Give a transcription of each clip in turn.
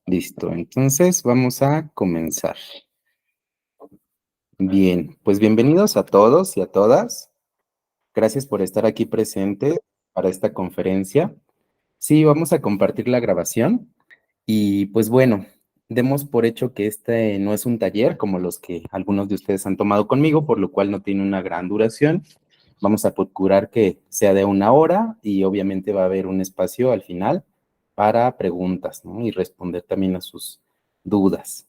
Listo, entonces vamos a comenzar. Bien, pues bienvenidos a todos y a todas. Gracias por estar aquí presente para esta conferencia. Sí, vamos a compartir la grabación y pues bueno, demos por hecho que este no es un taller como los que algunos de ustedes han tomado conmigo, por lo cual no tiene una gran duración. Vamos a procurar que sea de 1 hora y obviamente va a haber un espacio al final para preguntas, ¿no? Y responder también a sus dudas.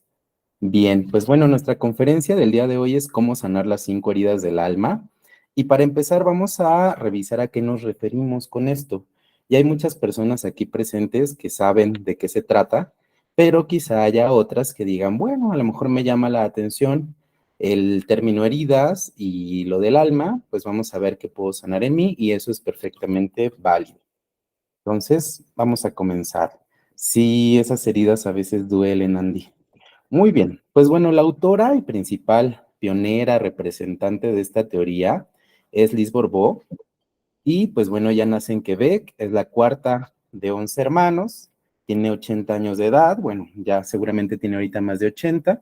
Bien, pues bueno, nuestra conferencia del día de hoy es cómo sanar las 5 heridas del alma. Y para empezar vamos a revisar a qué nos referimos con esto. Y hay muchas personas aquí presentes que saben de qué se trata, pero quizá haya otras que digan, bueno, a lo mejor me llama la atención el término heridas y lo del alma, pues vamos a ver qué puedo sanar en mí y eso es perfectamente válido. Entonces, vamos a comenzar. Sí, esas heridas a veces duelen, Andy. Muy bien, pues bueno, la autora y principal pionera representante de esta teoría es Lise Bourbeau y pues bueno, ella nace en Quebec, es la cuarta de 11 hermanos, tiene 80 años de edad, bueno, ya seguramente tiene ahorita más de 80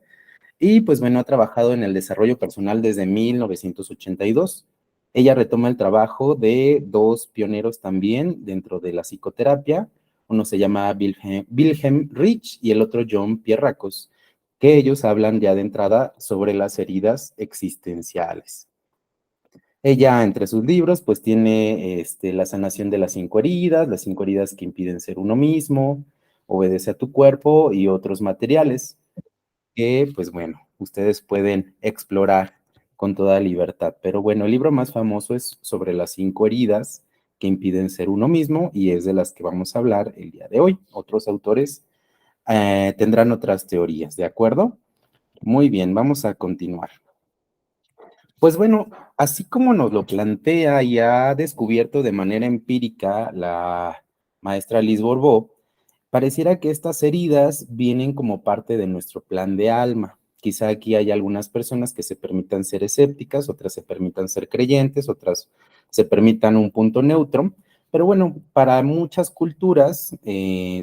y pues bueno, ha trabajado en el desarrollo personal desde 1982. Ella retoma el trabajo de dos pioneros también dentro de la psicoterapia. Uno se llama Wilhelm Rich y el otro John Pierracos, que ellos hablan ya de entrada sobre las heridas existenciales. Ella, entre sus libros, pues tiene La sanación de las 5 heridas que impiden ser uno mismo, Obedece a tu cuerpo y otros materiales que, pues bueno, ustedes pueden explorar con toda libertad. Pero bueno, el libro más famoso es sobre las 5 heridas que impiden ser uno mismo y es de las que vamos a hablar el día de hoy. Otros autores tendrán otras teorías, ¿de acuerdo? Muy bien, vamos a continuar. Pues bueno, así como nos lo plantea y ha descubierto de manera empírica la maestra Lise Bourbeau, pareciera que estas heridas vienen como parte de nuestro plan de alma. Quizá aquí hay algunas personas que se permitan ser escépticas, otras se permitan ser creyentes, otras se permitan un punto neutro, pero bueno, para muchas culturas,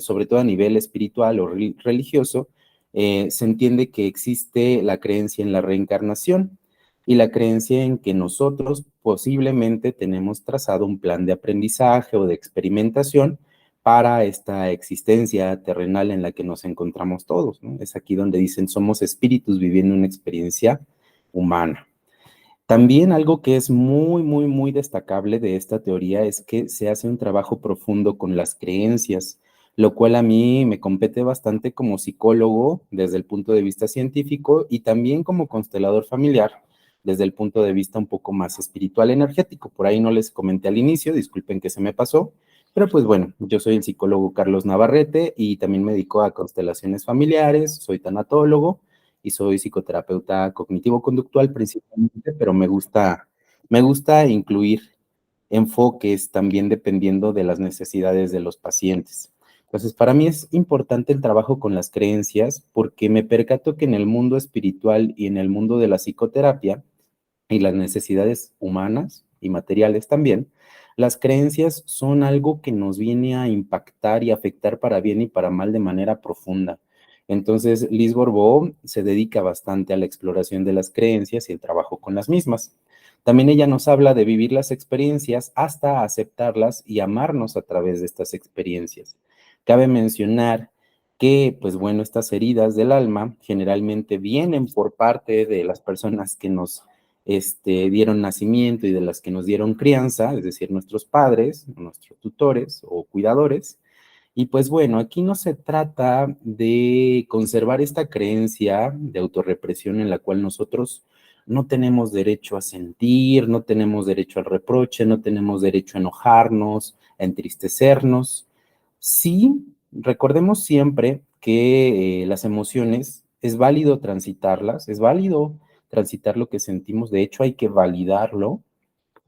sobre todo a nivel espiritual o religioso, se entiende que existe la creencia en la reencarnación y la creencia en que nosotros posiblemente tenemos trazado un plan de aprendizaje o de experimentación para esta existencia terrenal en la que nos encontramos todos, ¿no? Es aquí donde dicen somos espíritus viviendo una experiencia humana. También algo que es muy, muy, muy destacable de esta teoría es que se hace un trabajo profundo con las creencias, lo cual a mí me compete bastante como psicólogo desde el punto de vista científico y también como constelador familiar desde el punto de vista un poco más espiritual energético. Por ahí no les comenté al inicio, disculpen que se me pasó, pero pues bueno, yo soy el psicólogo Carlos Navarrete y también me dedico a constelaciones familiares, soy tanatólogo y soy psicoterapeuta cognitivo-conductual principalmente, pero me gusta incluir enfoques también dependiendo de las necesidades de los pacientes. Entonces, para mí es importante el trabajo con las creencias porque me percato que en el mundo espiritual y en el mundo de la psicoterapia y las necesidades humanas y materiales también, las creencias son algo que nos viene a impactar y afectar para bien y para mal de manera profunda. Entonces, Lise Bourbeau se dedica bastante a la exploración de las creencias y el trabajo con las mismas. También ella nos habla de vivir las experiencias hasta aceptarlas y amarnos a través de estas experiencias. Cabe mencionar que, pues bueno, estas heridas del alma generalmente vienen por parte de las personas que nos dieron nacimiento y de las que nos dieron crianza, es decir, nuestros padres, nuestros tutores o cuidadores. Y pues bueno, aquí no se trata de conservar esta creencia de autorrepresión en la cual nosotros no tenemos derecho a sentir, no tenemos derecho al reproche, no tenemos derecho a enojarnos, a entristecernos. Sí, recordemos siempre que las emociones es válido transitarlas, es válido transitar lo que sentimos, de hecho hay que validarlo,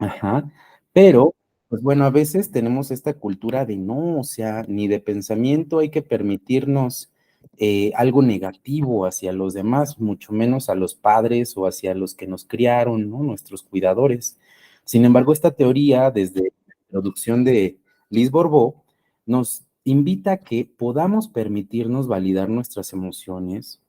ajá, pero, pues bueno, a veces tenemos esta cultura de no, o sea, ni de pensamiento hay que permitirnos algo negativo hacia los demás, mucho menos a los padres o hacia los que nos criaron, ¿no? Nuestros cuidadores. Sin embargo, esta teoría, desde la introducción de Lise Bourbeau, nos invita a que podamos permitirnos validar nuestras emociones,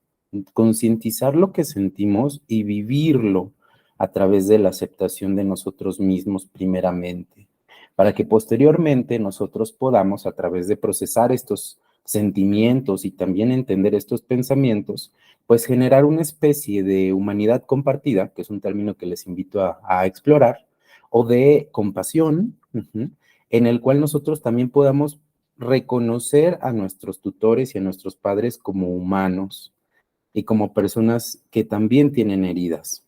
concientizar lo que sentimos y vivirlo a través de la aceptación de nosotros mismos primeramente, para que posteriormente nosotros podamos, a través de procesar estos sentimientos y también entender estos pensamientos, pues generar una especie de humanidad compartida, que es un término que les invito a explorar, o de compasión, en el cual nosotros también podamos reconocer a nuestros tutores y a nuestros padres como humanos y como personas que también tienen heridas.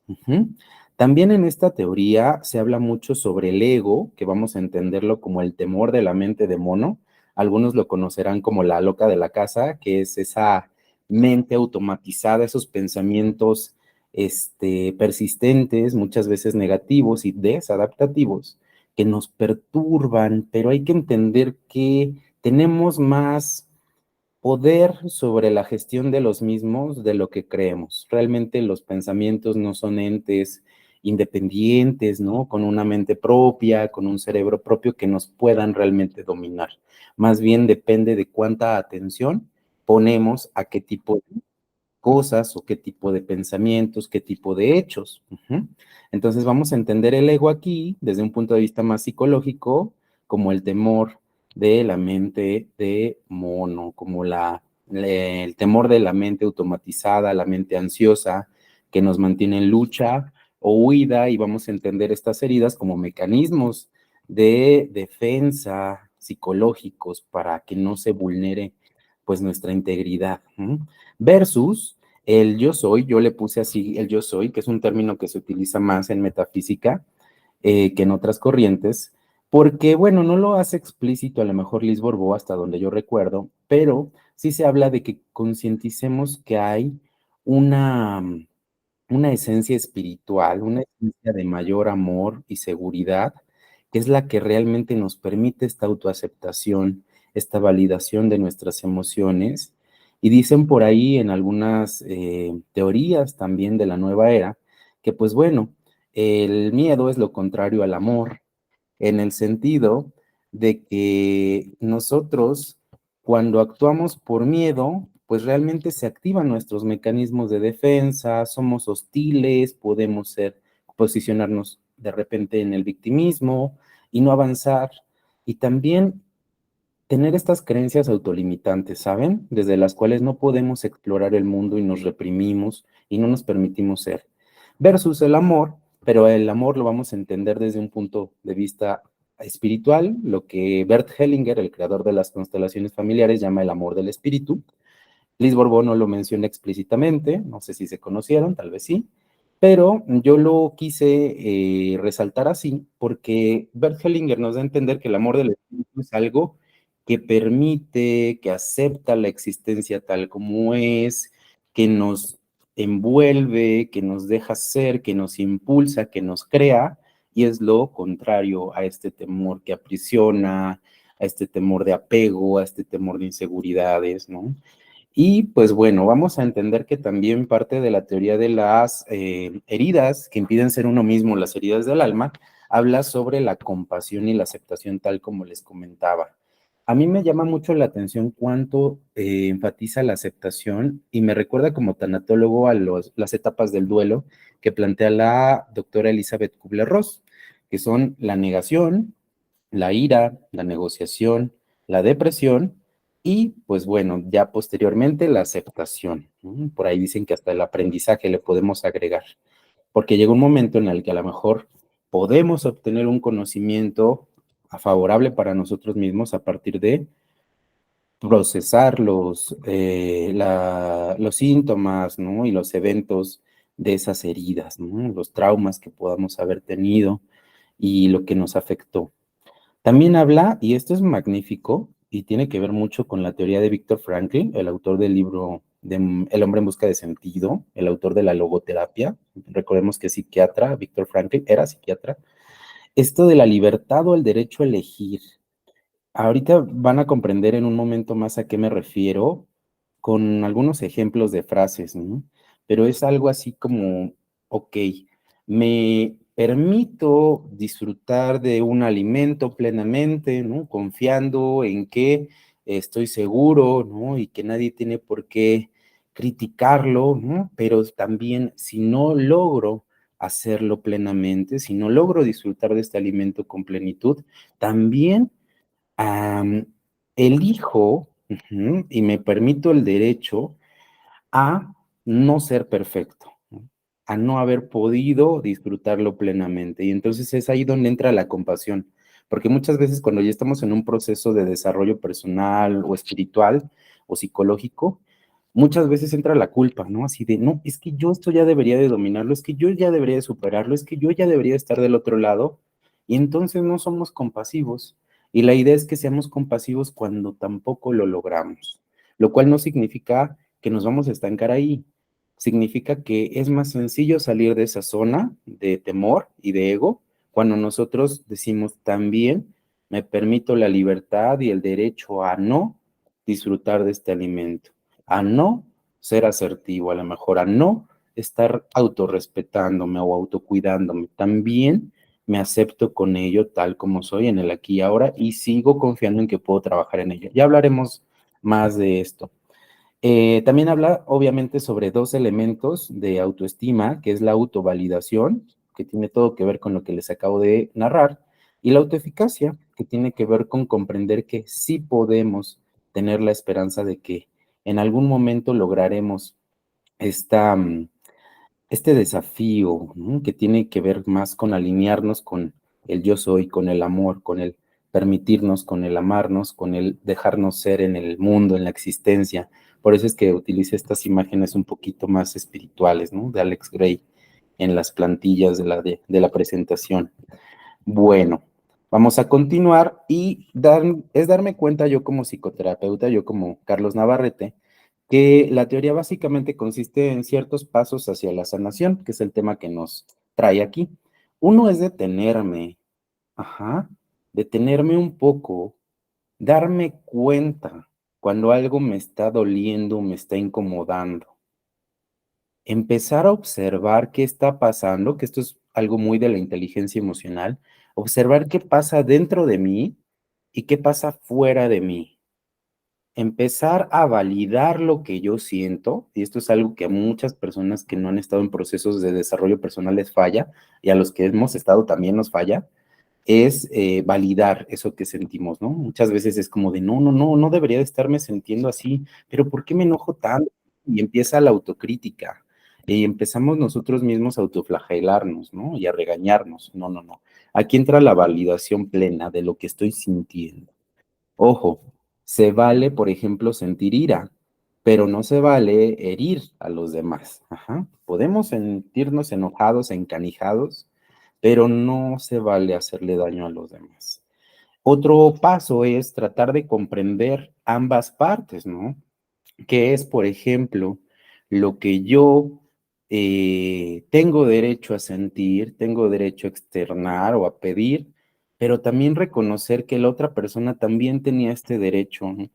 También en esta teoría se habla mucho sobre el ego, que vamos a entenderlo como el temor de la mente de mono. Algunos lo conocerán como la loca de la casa, que es esa mente automatizada, esos pensamientos persistentes, muchas veces negativos y desadaptativos, que nos perturban, pero hay que entender que tenemos más poder sobre la gestión de los mismos de lo que creemos. Realmente los pensamientos no son entes independientes, ¿no? Con una mente propia, con un cerebro propio que nos puedan realmente dominar. Más bien depende de cuánta atención ponemos a qué tipo de cosas o qué tipo de pensamientos, qué tipo de hechos. Entonces vamos a entender el ego aquí desde un punto de vista más psicológico, como el temor de la mente de mono, como el temor de la mente automatizada, la mente ansiosa, que nos mantiene en lucha o huida, y vamos a entender estas heridas como mecanismos de defensa psicológicos para que no se vulnere pues nuestra integridad. Versus el yo soy, yo le puse así el yo soy, que es un término que se utiliza más en metafísica que en otras corrientes, porque, bueno, no lo hace explícito a lo mejor Liz Borbó, hasta donde yo recuerdo, pero sí se habla de que concienticemos que hay una, una esencia espiritual, una esencia de mayor amor y seguridad, que es la que realmente nos permite esta autoaceptación, esta validación de nuestras emociones. Y dicen por ahí en algunas teorías también de la nueva era, que pues bueno, el miedo es lo contrario al amor, en el sentido de que nosotros, cuando actuamos por miedo, pues realmente se activan nuestros mecanismos de defensa, somos hostiles, podemos posicionarnos de repente en el victimismo y no avanzar. Y también tener estas creencias autolimitantes, ¿saben? Desde las cuales no podemos explorar el mundo y nos reprimimos y no nos permitimos ser. Versus el amor, pero el amor lo vamos a entender desde un punto de vista espiritual, lo que Bert Hellinger, el creador de las constelaciones familiares, llama el amor del espíritu. Liz Borbón no lo menciona explícitamente, no sé si se conocieron, tal vez sí, pero yo lo quise resaltar así porque Bert Hellinger nos da a entender que el amor del espíritu es algo que permite, que acepta la existencia tal como es, que nos envuelve, que nos deja ser, que nos impulsa, que nos crea, y es lo contrario a este temor que aprisiona, a este temor de apego, a este temor de inseguridades, ¿no? Y pues bueno, vamos a entender que también parte de la teoría de las heridas que impiden ser uno mismo, las heridas del alma, habla sobre la compasión y la aceptación tal como les comentaba. A mí me llama mucho la atención cuánto enfatiza la aceptación y me recuerda como tanatólogo a las etapas del duelo que plantea la doctora Elizabeth Kubler-Ross, que son la negación, la ira, la negociación, la depresión y, pues bueno, ya posteriormente la aceptación. Por ahí dicen que hasta el aprendizaje le podemos agregar, porque llega un momento en el que a lo mejor podemos obtener un conocimiento favorable para nosotros mismos a partir de procesar los síntomas, ¿no? Y los eventos de esas heridas, ¿no? Los traumas que podamos haber tenido y lo que nos afectó. También habla, y esto es magnífico, y tiene que ver mucho con la teoría de Viktor Frankl, el autor del libro de El hombre en busca de sentido, el autor de la logoterapia. Recordemos que es psiquiatra, Viktor Frankl era psiquiatra. Esto de la libertad o el derecho a elegir. Ahorita van a comprender en un momento más a qué me refiero con algunos ejemplos de frases, ¿no? Pero es algo así como, ok, me permito disfrutar de un alimento plenamente, ¿no? Confiando en que estoy seguro, ¿no? Y que nadie tiene por qué criticarlo, ¿no? Pero también si no logro hacerlo plenamente, si no logro disfrutar de este alimento con plenitud, también am, elijo y me permito el derecho a no ser perfecto, ¿no? A no haber podido disfrutarlo plenamente. Y entonces es ahí donde entra la compasión, porque muchas veces cuando ya estamos en un proceso de desarrollo personal o espiritual o psicológico, muchas veces entra la culpa, ¿no? Así de, no, es que yo esto ya debería de dominarlo, es que yo ya debería de superarlo, es que yo ya debería estar del otro lado, y entonces no somos compasivos. Y la idea es que seamos compasivos cuando tampoco lo logramos, lo cual no significa que nos vamos a estancar ahí. Significa que es más sencillo salir de esa zona de temor y de ego cuando nosotros decimos también, me permito la libertad y el derecho a no disfrutar de este alimento, a no ser asertivo, a lo mejor a no estar autorrespetándome o autocuidándome. También me acepto con ello tal como soy en el aquí y ahora y sigo confiando en que puedo trabajar en ello. Ya hablaremos más de esto. También habla, obviamente, sobre dos elementos de autoestima, que es la autovalidación, que tiene todo que ver con lo que les acabo de narrar, y la autoeficacia, que tiene que ver con comprender que sí podemos tener la esperanza de que en algún momento lograremos esta, este desafío, ¿no? Que tiene que ver más con alinearnos con el yo soy, con el amor, con el permitirnos, con el amarnos, con el dejarnos ser en el mundo, en la existencia. Por eso es que utilice estas imágenes un poquito más espirituales, ¿no? De Alex Gray en las plantillas de la presentación. Bueno, vamos a continuar y es darme cuenta yo como psicoterapeuta, yo como Carlos Navarrete, que la teoría básicamente consiste en ciertos pasos hacia la sanación, que es el tema que nos trae aquí. Uno es detenerme, detenerme un poco, darme cuenta cuando algo me está doliendo, me está incomodando, empezar a observar qué está pasando, que esto es algo muy de la inteligencia emocional, observar qué pasa dentro de mí y qué pasa fuera de mí. Empezar a validar lo que yo siento, y esto es algo que a muchas personas que no han estado en procesos de desarrollo personal les falla, y a los que hemos estado también nos falla, es validar eso que sentimos, ¿no? Muchas veces es como de, no, no, no, no debería de estarme sintiendo así, pero ¿por qué me enojo tanto? Y empieza la autocrítica, y empezamos nosotros mismos a autoflagelarnos, ¿no? Y a regañarnos, no, no, no. Aquí entra la validación plena de lo que estoy sintiendo. Ojo, se vale, por ejemplo, sentir ira, pero no se vale herir a los demás. Podemos sentirnos enojados, encanijados, pero no se vale hacerle daño a los demás. Otro paso es tratar de comprender ambas partes, ¿no? Que es, por ejemplo, lo que yo tengo derecho a sentir, tengo derecho a externar o a pedir, pero también reconocer que la otra persona también tenía este derecho, ¿no?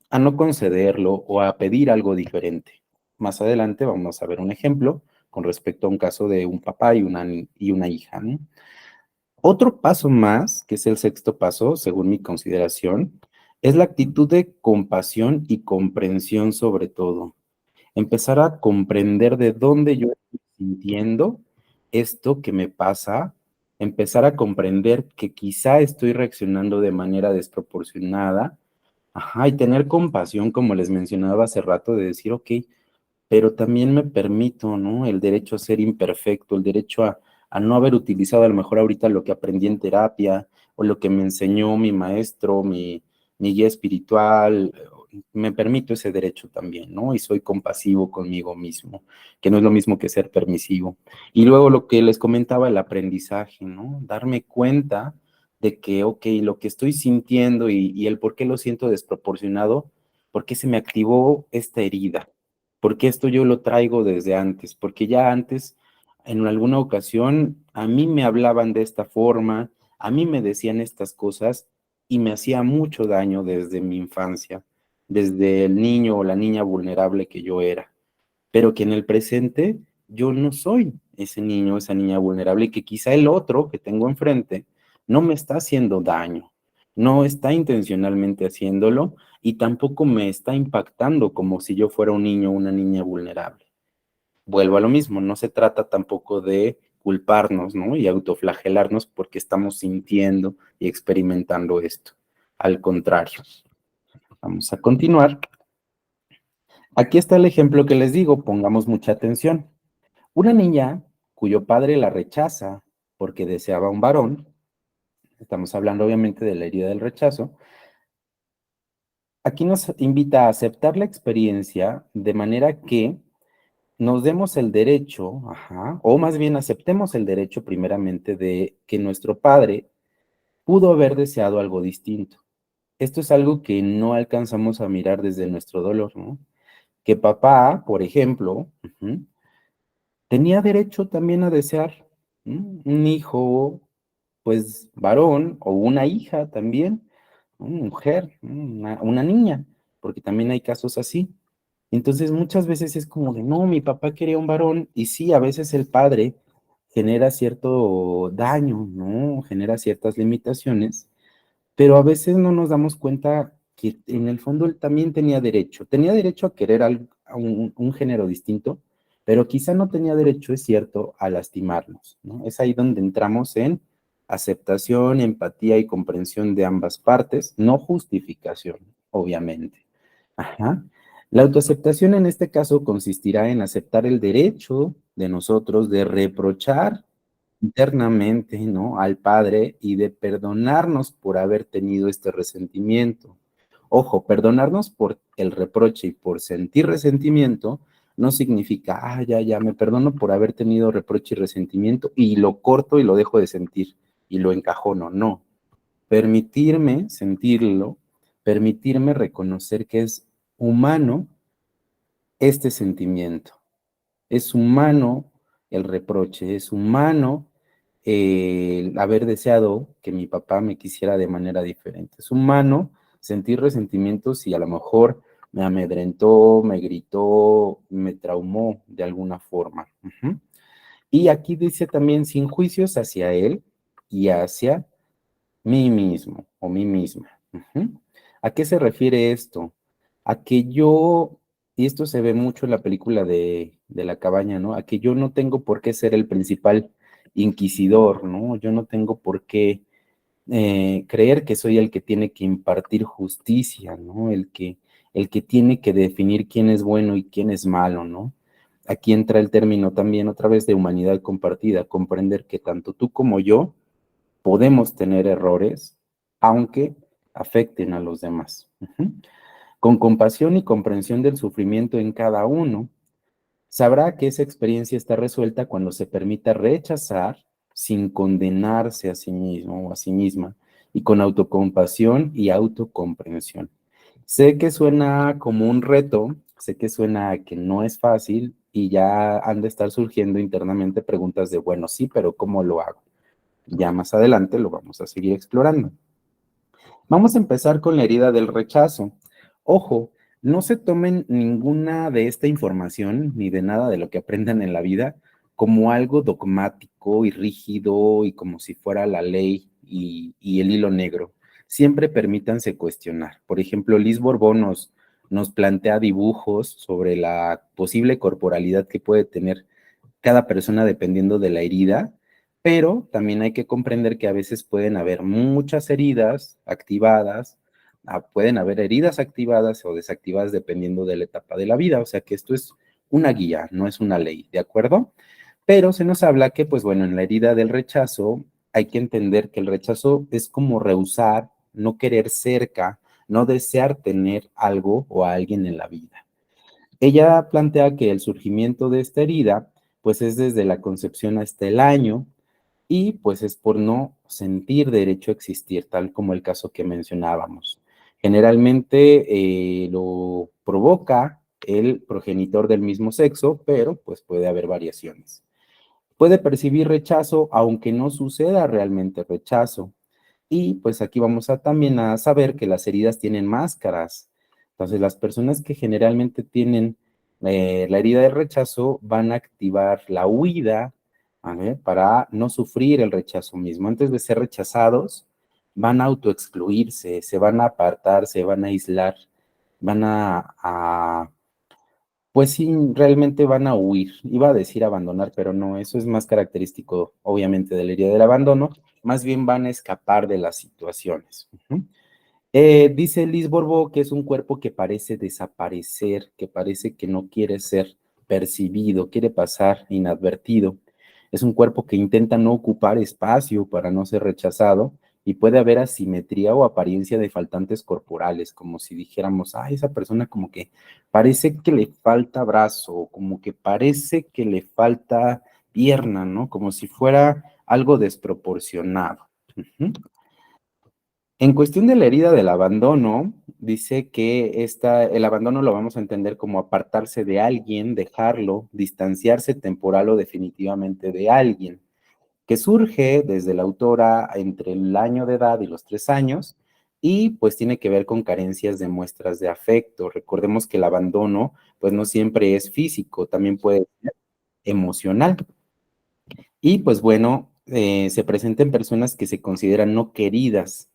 A no concederlo o a pedir algo diferente. Más adelante vamos a ver un ejemplo con respecto a un caso de un papá y una hija, ¿no? Otro paso más, que es el sexto paso, según mi consideración, es la actitud de compasión y comprensión sobre todo. Empezar a comprender de dónde yo estoy sintiendo esto que me pasa, empezar a comprender que quizá estoy reaccionando de manera desproporcionada, y tener compasión, como les mencionaba hace rato, de decir, ok, pero también me permito, ¿no? El derecho a ser imperfecto, el derecho a no haber utilizado a lo mejor ahorita lo que aprendí en terapia o lo que me enseñó mi maestro, mi guía espiritual. Me permito ese derecho también, ¿no? Y soy compasivo conmigo mismo, que no es lo mismo que ser permisivo. Y luego lo que les comentaba, el aprendizaje, ¿no? Darme cuenta de que, ok, lo que estoy sintiendo y el por qué lo siento desproporcionado, porque se me activó esta herida, porque esto yo lo traigo desde antes, porque ya antes, en alguna ocasión, a mí me hablaban de esta forma, a mí me decían estas cosas y me hacía mucho daño desde mi infancia, desde el niño o la niña vulnerable que yo era, pero que en el presente yo no soy ese niño, esa niña vulnerable, y que quizá el otro que tengo enfrente no me está haciendo daño, no está intencionalmente haciéndolo, y tampoco me está impactando como si yo fuera un niño o una niña vulnerable. Vuelvo a lo mismo, no se trata tampoco de culparnos, ¿no? Y autoflagelarnos porque estamos sintiendo y experimentando esto. Al contrario, vamos a continuar. Aquí está el ejemplo que les digo, pongamos mucha atención. Una niña cuyo padre la rechaza porque deseaba un varón, estamos hablando obviamente de la herida del rechazo, aquí nos invita a aceptar la experiencia de manera que nos demos el derecho, o más bien aceptemos el derecho primeramente de que nuestro padre pudo haber deseado algo distinto. Esto es algo que no alcanzamos a mirar desde nuestro dolor, ¿no? Que papá, por ejemplo, tenía derecho también a desear un hijo, pues varón, o una hija también, mujer, una niña, porque también hay casos así. Entonces muchas veces es como de, no, mi papá quería un varón, y sí, a veces el padre genera cierto daño, ¿no? Genera ciertas limitaciones, pero a veces no nos damos cuenta que en el fondo él también tenía derecho a querer a un género distinto, pero quizá no tenía derecho, es cierto, a lastimarnos, ¿no? Es ahí donde entramos en aceptación, empatía y comprensión de ambas partes, no justificación, obviamente. Ajá. La autoaceptación en este caso consistirá en aceptar el derecho de nosotros de reprochar internamente, ¿no? Al Padre y de perdonarnos por haber tenido este resentimiento. Ojo, perdonarnos por el reproche y por sentir resentimiento no significa, ya, me perdono por haber tenido reproche y resentimiento y lo corto y lo dejo de sentir y lo encajono. No, permitirme sentirlo, permitirme reconocer que es humano este sentimiento. Es humano el reproche, es humano el haber deseado que mi papá me quisiera de manera diferente. Es humano sentir resentimientos y a lo mejor me amedrentó, me gritó, me traumó de alguna forma. Y aquí dice también sin juicios hacia él y hacia mí mismo o mí misma. ¿A qué se refiere esto? A que yo, y esto se ve mucho en la película de La Cabaña, ¿no? A que yo no tengo por qué ser el principal inquisidor, ¿no? Yo no tengo por qué creer que soy el que tiene que impartir justicia, ¿no? El que tiene que definir quién es bueno y quién es malo, ¿no? Aquí entra el término también otra vez de humanidad compartida, comprender que tanto tú como yo podemos tener errores, aunque afecten a los demás. Con compasión y comprensión del sufrimiento en cada uno, sabrá que esa experiencia está resuelta cuando se permita rechazar sin condenarse a sí mismo o a sí misma y con autocompasión y autocomprensión. Sé que suena como un reto, sé que suena a que no es fácil y ya han de estar surgiendo internamente preguntas de, bueno, sí, pero ¿cómo lo hago? Ya más adelante lo vamos a seguir explorando. Vamos a empezar con la herida del rechazo. Ojo, no se tomen ninguna de esta información ni de nada de lo que aprendan en la vida como algo dogmático y rígido y como si fuera la ley y el hilo negro. Siempre permítanse cuestionar. Por ejemplo, Liz Borbón nos plantea dibujos sobre la posible corporalidad que puede tener cada persona dependiendo de la herida, pero también hay que comprender que a veces pueden haber muchas heridas activadas, pueden haber heridas activadas o desactivadas dependiendo de la etapa de la vida, o sea que esto es una guía, no es una ley, ¿de acuerdo? Pero se nos habla que, pues bueno, en la herida del rechazo hay que entender que el rechazo es como rehusar, no querer cerca, no desear tener algo o a alguien en la vida. Ella plantea que el surgimiento de esta herida, pues es desde la concepción hasta el año y pues es por no sentir derecho a existir, tal como el caso que mencionábamos. Generalmente lo provoca el progenitor del mismo sexo, pero pues puede haber variaciones. Puede percibir rechazo, aunque no suceda realmente rechazo. Y pues aquí vamos a también a saber que las heridas tienen máscaras. Entonces, las personas que generalmente tienen la herida de rechazo van a activar la huida, ¿vale? Para no sufrir el rechazo mismo. Antes de ser rechazados, van a autoexcluirse, se van a apartar, se van a aislar van pues sí, realmente van a huir. Iba a decir abandonar, pero no, eso es más característico, obviamente, de la herida del abandono. Más bien van a escapar de las situaciones. Ujú. Dice Liz Borbó que es un cuerpo que parece desaparecer, que parece que no quiere ser percibido, quiere pasar inadvertido. Es un cuerpo que intenta no ocupar espacio para no ser rechazado y puede haber asimetría o apariencia de faltantes corporales, como si dijéramos, ah, esa persona como que parece que le falta brazo, como que parece que le falta pierna, ¿no? Como si fuera algo desproporcionado. Ujú. En cuestión de la herida del abandono, dice que el abandono lo vamos a entender como apartarse de alguien, dejarlo, distanciarse temporal o definitivamente de alguien, que surge desde la autora entre el año de edad y los 3 años y pues tiene que ver con carencias de muestras de afecto. Recordemos que el abandono pues no siempre es físico, también puede ser emocional. Y pues bueno, se presentan personas que se consideran no queridas.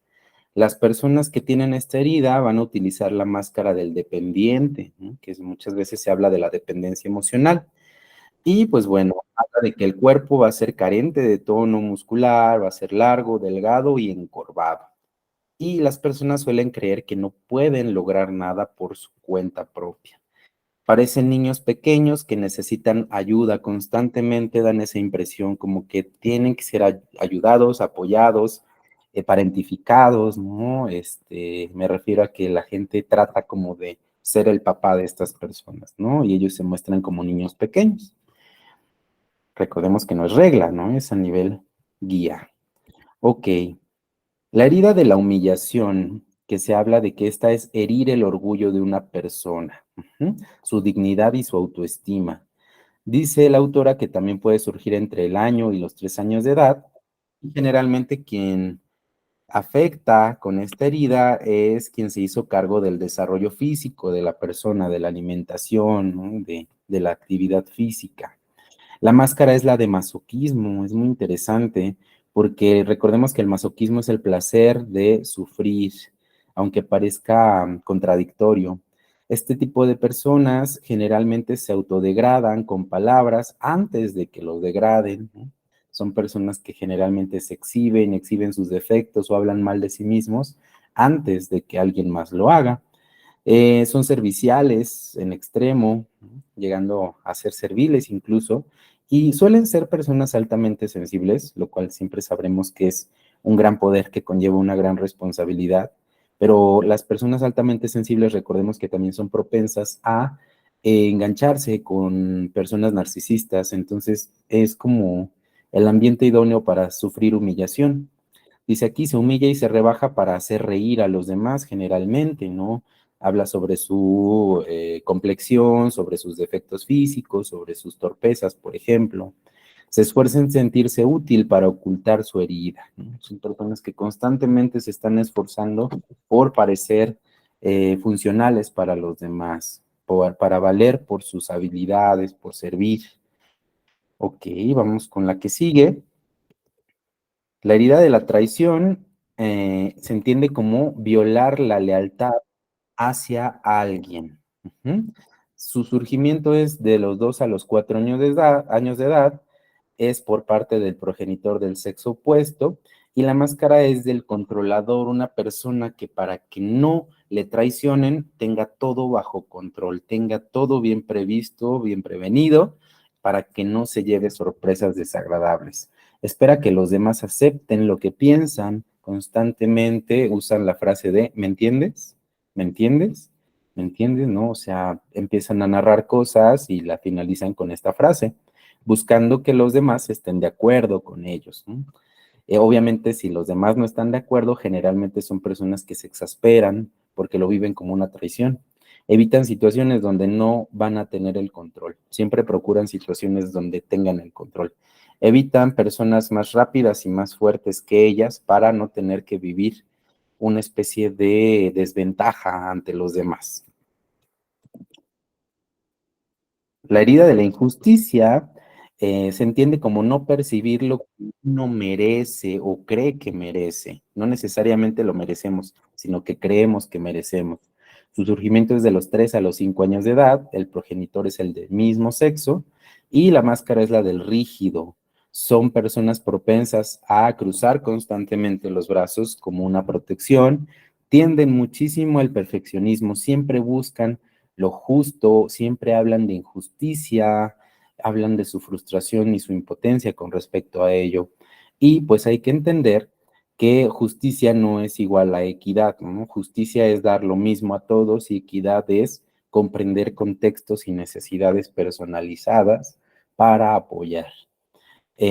Las personas que tienen esta herida van a utilizar la máscara del dependiente, ¿no? Que muchas veces se habla de la dependencia emocional. Y pues bueno, habla de que el cuerpo va a ser carente de tono muscular, va a ser largo, delgado y encorvado. Y las personas suelen creer que no pueden lograr nada por su cuenta propia. Parecen niños pequeños que necesitan ayuda constantemente, dan esa impresión como que tienen que ser ayudados, apoyados, parentificados, ¿no? Me refiero a que la gente trata como de ser el papá de estas personas, ¿no? Y ellos se muestran como niños pequeños. Recordemos que no es regla, ¿no? Es a nivel guía. Ok. La herida de la humillación, que se habla de que esta es herir el orgullo de una persona, su dignidad y su autoestima. Dice la autora que también puede surgir entre el año y los 3 años de edad, y generalmente quien afecta con esta herida es quien se hizo cargo del desarrollo físico de la persona, de la alimentación, ¿no? De la actividad física. La máscara es la de masoquismo, es muy interesante, porque recordemos que el masoquismo es el placer de sufrir, aunque parezca contradictorio. Este tipo de personas generalmente se autodegradan con palabras antes de que los degraden, ¿no? Son personas que generalmente se exhiben, exhiben sus defectos o hablan mal de sí mismos antes de que alguien más lo haga. Son serviciales en extremo, ¿no? Llegando a ser serviles incluso, y suelen ser personas altamente sensibles, lo cual siempre sabremos que es un gran poder que conlleva una gran responsabilidad, pero las personas altamente sensibles recordemos que también son propensas a engancharse con personas narcisistas, entonces es como el ambiente idóneo para sufrir humillación. Dice aquí, se humilla y se rebaja para hacer reír a los demás generalmente, ¿no? Habla sobre su complexión, sobre sus defectos físicos, sobre sus torpezas, por ejemplo. Se esfuerza en sentirse útil para ocultar su herida, ¿no? Son personas que constantemente se están esforzando por parecer funcionales para los demás, para valer por sus habilidades, por servir. Ok, vamos con la que sigue. La herida de la traición se entiende como violar la lealtad hacia alguien. Ujú. Su surgimiento es de los 2 a los 4 años de edad, es por parte del progenitor del sexo opuesto, y la máscara es del controlador, una persona que para que no le traicionen, tenga todo bajo control, tenga todo bien previsto, bien prevenido, para que no se lleve sorpresas desagradables. Espera que los demás acepten lo que piensan, constantemente usan la frase de ¿me entiendes? ¿Me entiendes? ¿Me entiendes? ¿No? O sea, empiezan a narrar cosas y la finalizan con esta frase, buscando que los demás estén de acuerdo con ellos, ¿no? Obviamente, si los demás no están de acuerdo, generalmente son personas que se exasperan porque lo viven como una traición. Evitan situaciones donde no van a tener el control. Siempre procuran situaciones donde tengan el control. Evitan personas más rápidas y más fuertes que ellas para no tener que vivir una especie de desventaja ante los demás. La herida de la injusticia se entiende como no percibir lo que uno merece o cree que merece. No necesariamente lo merecemos, sino que creemos que merecemos. Su surgimiento es de los 3 a los 5 años de edad, el progenitor es el del mismo sexo y la máscara es la del rígido. Son personas propensas a cruzar constantemente los brazos como una protección, tienden muchísimo al perfeccionismo, siempre buscan lo justo, siempre hablan de injusticia, hablan de su frustración y su impotencia con respecto a ello. Y pues hay que entender que justicia no es igual a equidad, ¿no? Justicia es dar lo mismo a todos y equidad es comprender contextos y necesidades personalizadas para apoyar.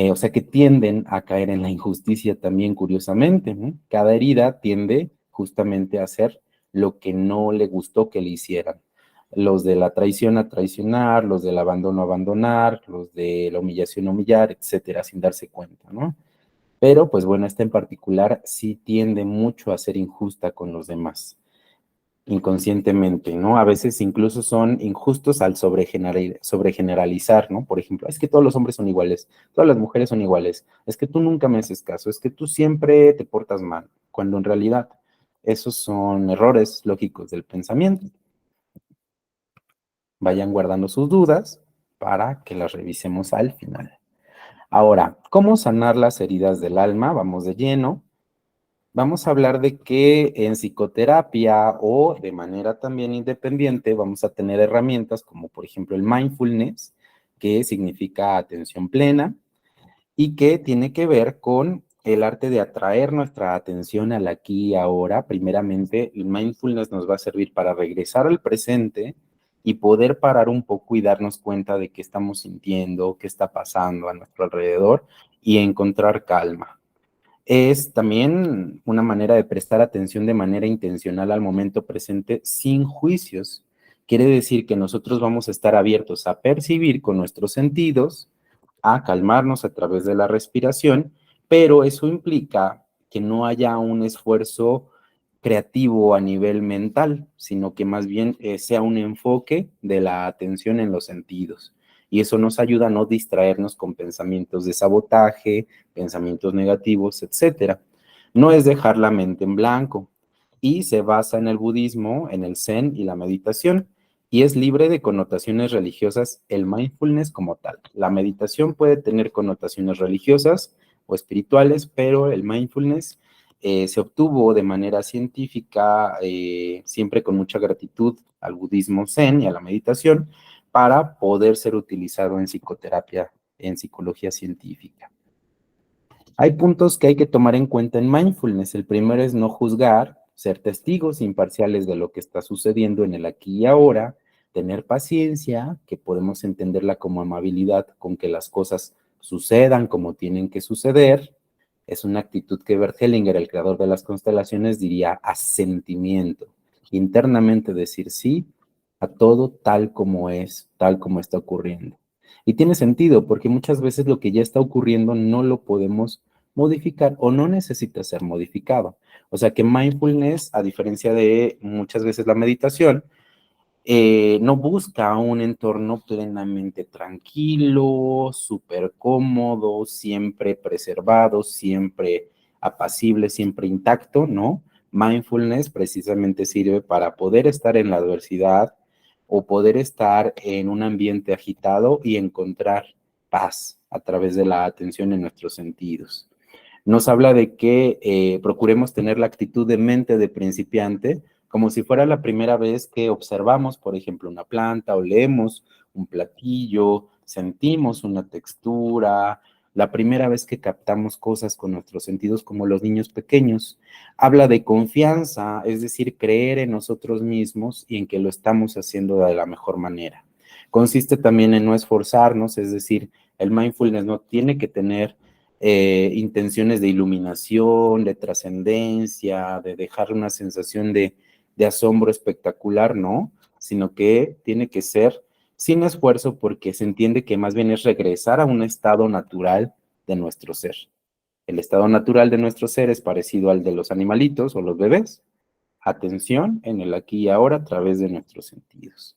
O sea que tienden a caer en la injusticia también, curiosamente, ¿no? Cada herida tiende justamente a hacer lo que no le gustó que le hicieran. Los de la traición a traicionar, los del abandono a abandonar, los de la humillación a humillar, etcétera, sin darse cuenta, ¿no? Pero, pues bueno, esta en particular sí tiende mucho a ser injusta con los demás, inconscientemente, ¿no? A veces incluso son injustos al sobregeneralizar, ¿no? Por ejemplo, es que todos los hombres son iguales, todas las mujeres son iguales, es que tú nunca me haces caso, es que tú siempre te portas mal, cuando en realidad esos son errores lógicos del pensamiento. Vayan guardando sus dudas para que las revisemos al final. Ahora, ¿cómo sanar las heridas del alma? Vamos de lleno. Vamos a hablar de que en psicoterapia o de manera también independiente vamos a tener herramientas como por ejemplo el mindfulness, que significa atención plena y que tiene que ver con el arte de atraer nuestra atención al aquí y ahora. Primeramente, el mindfulness nos va a servir para regresar al presente y poder parar un poco y darnos cuenta de qué estamos sintiendo, qué está pasando a nuestro alrededor y encontrar calma. Es también una manera de prestar atención de manera intencional al momento presente sin juicios. Quiere decir que nosotros vamos a estar abiertos a percibir con nuestros sentidos, a calmarnos a través de la respiración, pero eso implica que no haya un esfuerzo creativo a nivel mental, sino que más bien sea un enfoque de la atención en los sentidos. Y eso nos ayuda a no distraernos con pensamientos de sabotaje, pensamientos negativos, etcétera. No es dejar la mente en blanco y se basa en el budismo, en el zen y la meditación y es libre de connotaciones religiosas el mindfulness como tal. La meditación puede tener connotaciones religiosas o espirituales, pero el mindfulness se obtuvo de manera científica, siempre con mucha gratitud al budismo zen y a la meditación, para poder ser utilizado en psicoterapia, en psicología científica. Hay puntos que hay que tomar en cuenta en mindfulness. El primero es no juzgar, ser testigos imparciales de lo que está sucediendo en el aquí y ahora, tener paciencia, que podemos entenderla como amabilidad con que las cosas sucedan como tienen que suceder. Es una actitud que Bert Hellinger, el creador de las constelaciones, diría asentimiento. Internamente decir sí a todo tal como es, tal como está ocurriendo. Y tiene sentido, porque muchas veces lo que ya está ocurriendo no lo podemos modificar o no necesita ser modificado. O sea que mindfulness, a diferencia de muchas veces la meditación, no busca un entorno plenamente tranquilo, súper cómodo, siempre preservado, siempre apacible, siempre intacto, ¿no? Mindfulness precisamente sirve para poder estar en la adversidad o poder estar en un ambiente agitado y encontrar paz a través de la atención en nuestros sentidos. Nos habla de que procuremos tener la actitud de mente de principiante, como si fuera la primera vez que observamos, por ejemplo, una planta o leemos un platillo, sentimos una textura, la primera vez que captamos cosas con nuestros sentidos como los niños pequeños. Habla de confianza, es decir, creer en nosotros mismos y en que lo estamos haciendo de la mejor manera. Consiste también en no esforzarnos, es decir, el mindfulness no tiene que tener intenciones de iluminación, de trascendencia, de dejar una sensación de asombro espectacular, ¿no? Sino que tiene que ser sin esfuerzo porque se entiende que más bien es regresar a un estado natural de nuestro ser. El estado natural de nuestro ser es parecido al de los animalitos o los bebés. Atención en el aquí y ahora a través de nuestros sentidos.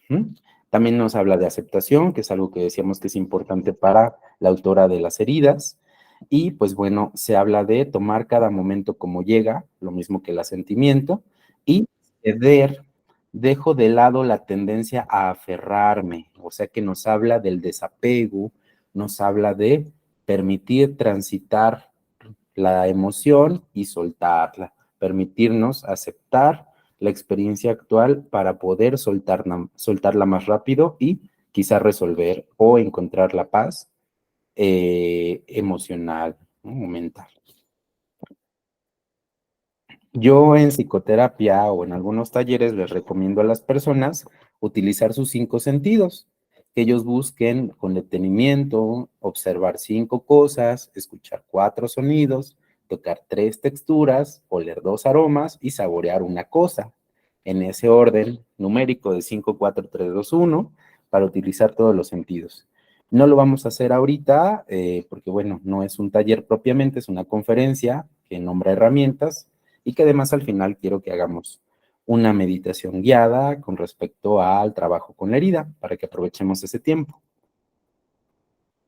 Uh-huh. También nos habla de aceptación, que es algo que decíamos que es importante para la autora de Las heridas. Y pues bueno, se habla de tomar cada momento como llega, lo mismo que el asentimiento, y ceder dejo de lado la tendencia a aferrarme, o sea que nos habla del desapego, nos habla de permitir transitar la emoción y soltarla, permitirnos aceptar la experiencia actual para poder soltarla más rápido y quizá resolver o encontrar la paz emocional, ¿no? O mental. Yo en psicoterapia o en algunos talleres les recomiendo a las personas utilizar sus 5 sentidos, que ellos busquen con detenimiento, observar 5 cosas, escuchar 4 sonidos, tocar 3 texturas, oler 2 aromas y saborear una cosa, en ese orden numérico de 5, 4, 3, 2, 1, para utilizar todos los sentidos. No lo vamos a hacer ahorita porque, bueno, no es un taller propiamente, es una conferencia que nombra herramientas y que además al final quiero que hagamos una meditación guiada con respecto al trabajo con la herida, para que aprovechemos ese tiempo.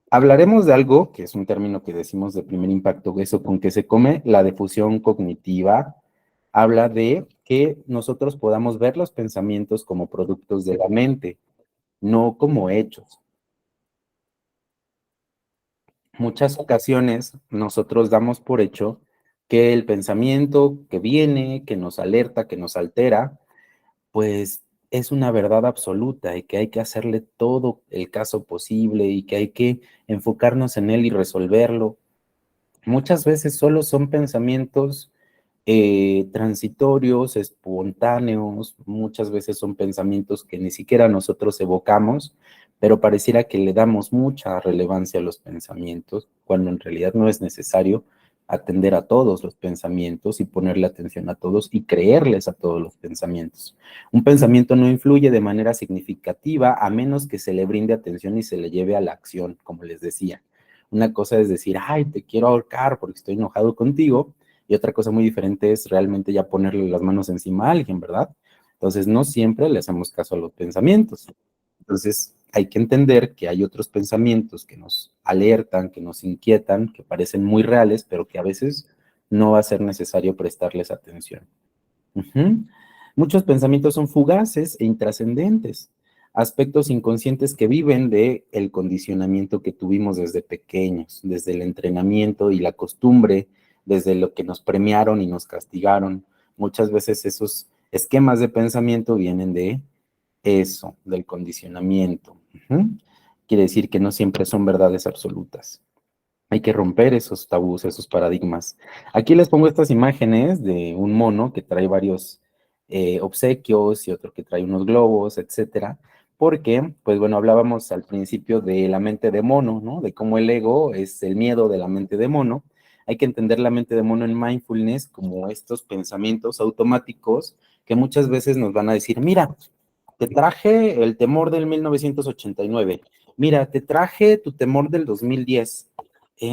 Hablaremos de algo, que es un término que decimos de primer impacto, eso con que se come, la difusión cognitiva. Habla de que nosotros podamos ver los pensamientos como productos de la mente, no como hechos. Muchas ocasiones nosotros damos por hecho que el pensamiento que viene, que nos alerta, que nos altera, pues es una verdad absoluta y que hay que hacerle todo el caso posible y que hay que enfocarnos en él y resolverlo. Muchas veces solo son pensamientos transitorios, espontáneos, muchas veces son pensamientos que ni siquiera nosotros evocamos, pero pareciera que le damos mucha relevancia a los pensamientos, cuando en realidad no es necesario atender a todos los pensamientos y ponerle atención a todos y creerles a todos los pensamientos. Un pensamiento no influye de manera significativa a menos que se le brinde atención y se le lleve a la acción, como les decía. Una cosa es decir, ay, te quiero ahorcar porque estoy enojado contigo, y otra cosa muy diferente es realmente ya ponerle las manos encima a alguien, ¿verdad? Entonces, no siempre le hacemos caso a los pensamientos. Entonces, hay que entender que hay otros pensamientos que nos alertan, que nos inquietan, que parecen muy reales, pero que a veces no va a ser necesario prestarles atención. Ujú. Muchos pensamientos son fugaces e intrascendentes, aspectos inconscientes que viven de el condicionamiento que tuvimos desde pequeños, desde el entrenamiento y la costumbre, desde lo que nos premiaron y nos castigaron. Muchas veces esos esquemas de pensamiento vienen de eso, del condicionamiento. Ujú. Quiere decir que no siempre son verdades absolutas. Hay que romper esos tabús, esos paradigmas. Aquí les pongo estas imágenes de un mono que trae varios obsequios y otro que trae unos globos, etcétera, porque, pues bueno, hablábamos al principio de la mente de mono, ¿no? De cómo el ego es el miedo de la mente de mono. Hay que entender la mente de mono en mindfulness como estos pensamientos automáticos que muchas veces nos van a decir, mira, te traje el temor del 1989. Mira, te traje tu temor del 2010.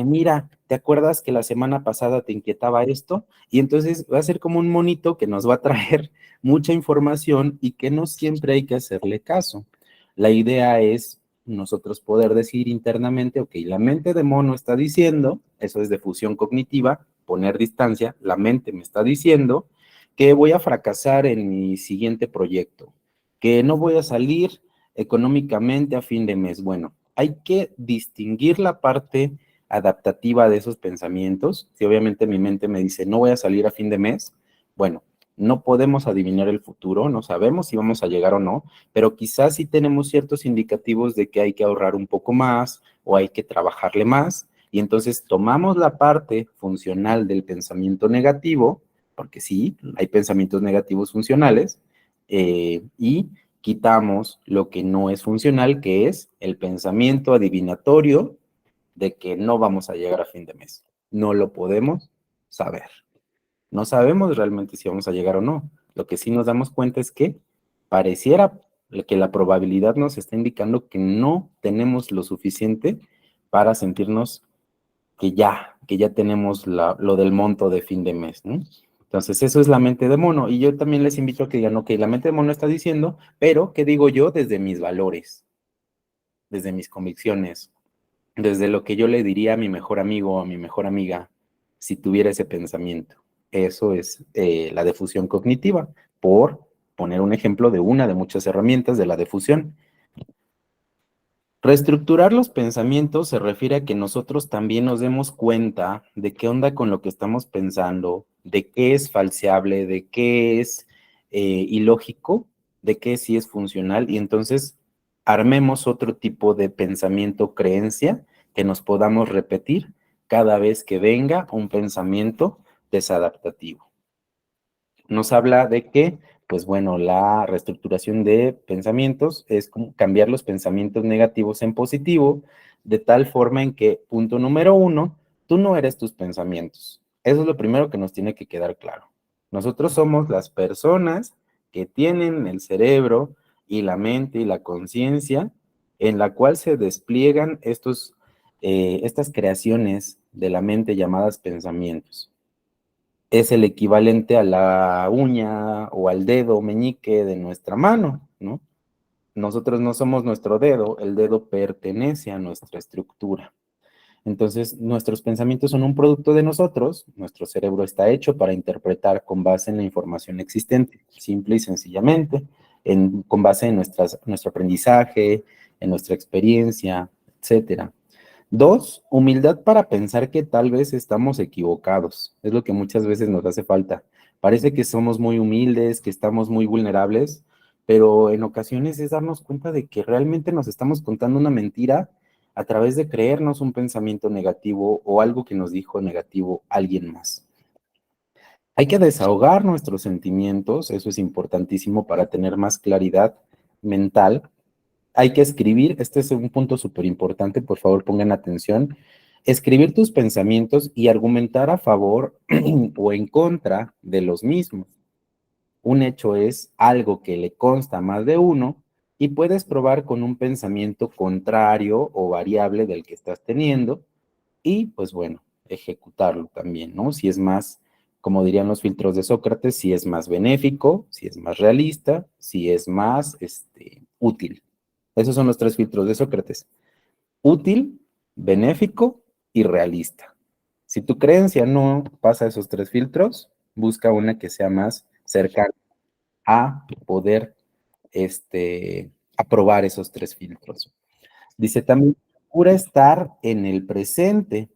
Mira, ¿te acuerdas que la semana pasada te inquietaba esto? Y entonces va a ser como un monito que nos va a traer mucha información y que no siempre hay que hacerle caso. La idea es nosotros poder decir internamente, ok, la mente de mono está diciendo, eso es de fusión cognitiva, poner distancia, la mente me está diciendo que voy a fracasar en mi siguiente proyecto, que no voy a salir económicamente a fin de mes. Bueno, hay que distinguir la parte adaptativa de esos pensamientos. Si obviamente mi mente me dice, no voy a salir a fin de mes, bueno, no podemos adivinar el futuro, no sabemos si vamos a llegar o no, pero quizás sí tenemos ciertos indicativos de que hay que ahorrar un poco más o hay que trabajarle más, y entonces tomamos la parte funcional del pensamiento negativo, porque sí, hay pensamientos negativos funcionales, y quitamos lo que no es funcional, que es el pensamiento adivinatorio de que no vamos a llegar a fin de mes. No lo podemos saber. No sabemos realmente si vamos a llegar o no. Lo que sí nos damos cuenta es que pareciera que la probabilidad nos está indicando que no tenemos lo suficiente para sentirnos que ya tenemos lo del monto de fin de mes, ¿no? Entonces, eso es la mente de mono. Y yo también les invito a que digan, ok, la mente de mono está diciendo, pero ¿qué digo yo desde mis valores, desde mis convicciones, desde lo que yo le diría a mi mejor amigo o a mi mejor amiga si tuviera ese pensamiento? Eso es la difusión cognitiva por poner un ejemplo de una de muchas herramientas de la difusión. Reestructurar los pensamientos se refiere a que nosotros también nos demos cuenta de qué onda con lo que estamos pensando, de qué es falseable, de qué es ilógico, de qué sí es funcional, y entonces armemos otro tipo de pensamiento, creencia, que nos podamos repetir cada vez que venga un pensamiento desadaptativo. Nos habla de que, pues bueno, la reestructuración de pensamientos es como cambiar los pensamientos negativos en positivo, de tal forma en que, punto número uno, tú no eres tus pensamientos. Eso es lo primero que nos tiene que quedar claro. Nosotros somos las personas que tienen el cerebro y la mente y la conciencia en la cual se despliegan estas creaciones de la mente llamadas pensamientos. Es el equivalente a la uña o al dedo meñique de nuestra mano, ¿no? Nosotros no somos nuestro dedo, el dedo pertenece a nuestra estructura. Entonces, nuestros pensamientos son un producto de nosotros, nuestro cerebro está hecho para interpretar con base en la información existente, simple y sencillamente, con base en nuestro aprendizaje, en nuestra experiencia, etcétera. Dos, humildad para pensar que tal vez estamos equivocados. Es lo que muchas veces nos hace falta. Parece que somos muy humildes, que estamos muy vulnerables, pero en ocasiones es darnos cuenta de que realmente nos estamos contando una mentira a través de creernos un pensamiento negativo o algo que nos dijo negativo alguien más. Hay que desahogar nuestros sentimientos, eso es importantísimo para tener más claridad mental. Hay que escribir, este es un punto súper importante, por favor pongan atención, escribir tus pensamientos y argumentar a favor o en contra de los mismos. Un hecho es algo que le consta a más de uno y puedes probar con un pensamiento contrario o variable del que estás teniendo y pues bueno, ejecutarlo también, ¿no? Si es más, como dirían los filtros de Sócrates, si es más benéfico, si es más realista, si es más útil. Esos son los tres filtros de Sócrates. Útil, benéfico y realista. Si tu creencia no pasa esos tres filtros, busca una que sea más cercana a poder aprobar esos tres filtros. Dice también, procura estar en el presente.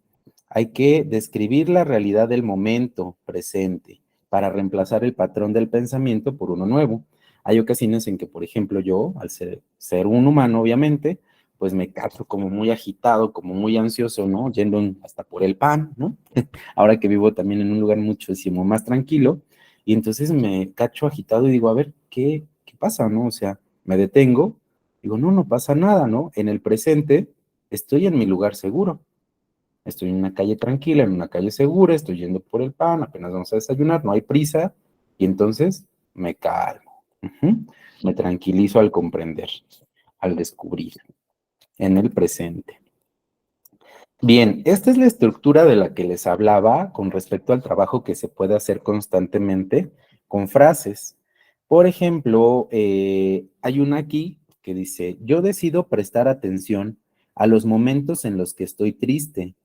Hay que describir la realidad del momento presente para reemplazar el patrón del pensamiento por uno nuevo. Hay ocasiones en que, por ejemplo, yo, al ser un humano, obviamente, pues me cacho como muy agitado, como muy ansioso, ¿no? Yendo hasta por el pan, ¿no? Ahora que vivo también en un lugar muchísimo más tranquilo, y entonces me cacho agitado y digo, a ver, ¿qué pasa, no? O sea, me detengo, digo, no, no pasa nada, ¿no? En el presente estoy en mi lugar seguro. Estoy en una calle tranquila, en una calle segura, estoy yendo por el pan, apenas vamos a desayunar, no hay prisa, y entonces me calmo. Me tranquilizo al comprender, al descubrir, en el presente. Bien, esta es la estructura de la que les hablaba con respecto al trabajo que se puede hacer constantemente con frases. Por ejemplo, hay una aquí que dice, yo decido prestar atención a los momentos en los que estoy triste.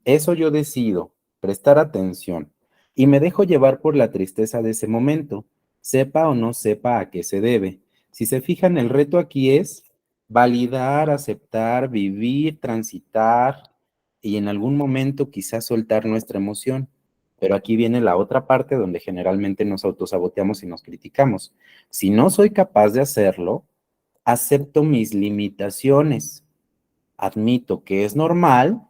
Eso yo decido, prestar atención, y me dejo llevar por la tristeza de ese momento, sepa o no sepa a qué se debe. Si se fijan, el reto aquí es validar, aceptar, vivir, transitar y en algún momento quizás soltar nuestra emoción. Pero aquí viene la otra parte donde generalmente nos autosaboteamos y nos criticamos. Si no soy capaz de hacerlo, acepto mis limitaciones, admito que es normal,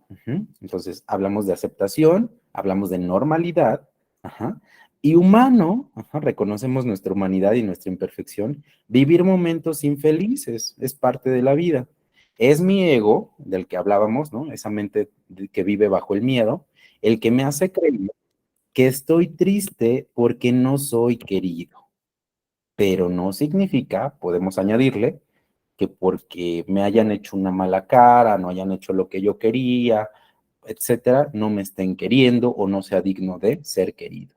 entonces hablamos de aceptación, hablamos de normalidad, y humano, reconocemos nuestra humanidad y nuestra imperfección, vivir momentos infelices es parte de la vida. Es mi ego, del que hablábamos, ¿no? Esa mente que vive bajo el miedo, el que me hace creer que estoy triste porque no soy querido, pero no significa, podemos añadirle, que porque me hayan hecho una mala cara, no hayan hecho lo que yo quería, etcétera, no me estén queriendo o no sea digno de ser querido.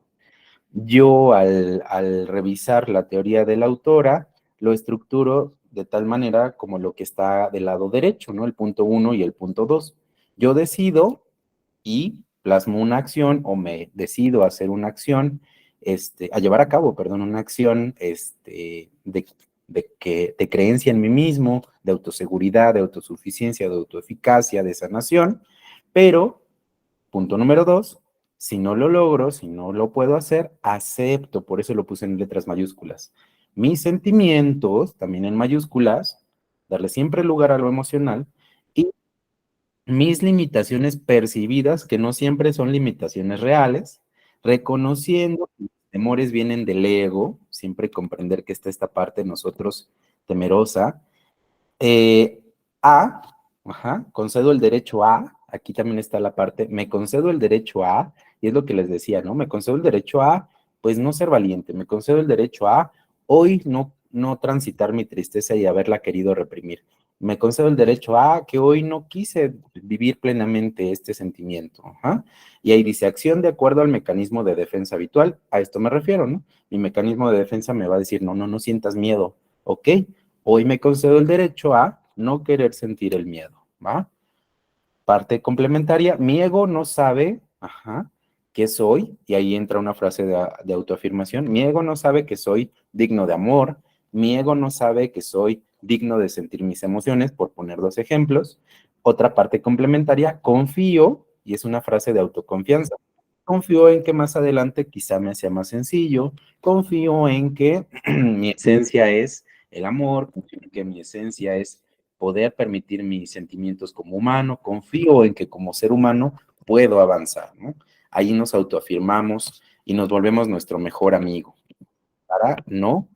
Yo al revisar la teoría de la autora, lo estructuro de tal manera como lo que está del lado derecho, ¿no? El punto 1 y el punto 2. Yo decido y plasmo una acción o me decido hacer una acción a llevar a cabo, perdón, una acción de creencia en mí mismo, de autoseguridad, de autosuficiencia, de autoeficacia, de sanación, pero, punto número 2, si no lo logro, si no lo puedo hacer, acepto, por eso lo puse en letras mayúsculas. Mis sentimientos, también en mayúsculas, darle siempre lugar a lo emocional, y mis limitaciones percibidas, que no siempre son limitaciones reales, reconociendo que los temores vienen del ego, siempre comprender que está esta parte de nosotros temerosa, eh, a, concedo el derecho a, aquí también está la parte, me concedo el derecho a, y es lo que les decía, ¿no? Me concedo el derecho a, pues no ser valiente, me concedo el derecho a hoy no transitar mi tristeza y haberla querido reprimir. Me concedo el derecho a que hoy no quise vivir plenamente este sentimiento. Ajá. Y ahí dice, acción de acuerdo al mecanismo de defensa habitual. A esto me refiero, ¿no? Mi mecanismo de defensa me va a decir, no sientas miedo. Ok, hoy me concedo el derecho a no querer sentir el miedo, ¿va? Parte complementaria, mi ego no sabe, qué soy, y ahí entra una frase de autoafirmación, mi ego no sabe que soy digno de amor, mi ego no sabe que soy digno de sentir mis emociones, por poner dos ejemplos. Otra parte complementaria, confío, y es una frase de autoconfianza, confío en que más adelante quizá me sea más sencillo, confío en que mi esencia es el amor, confío en que mi esencia es poder permitir mis sentimientos como humano, confío en que como ser humano puedo avanzar, ¿no? Ahí nos autoafirmamos y nos volvemos nuestro mejor amigo para no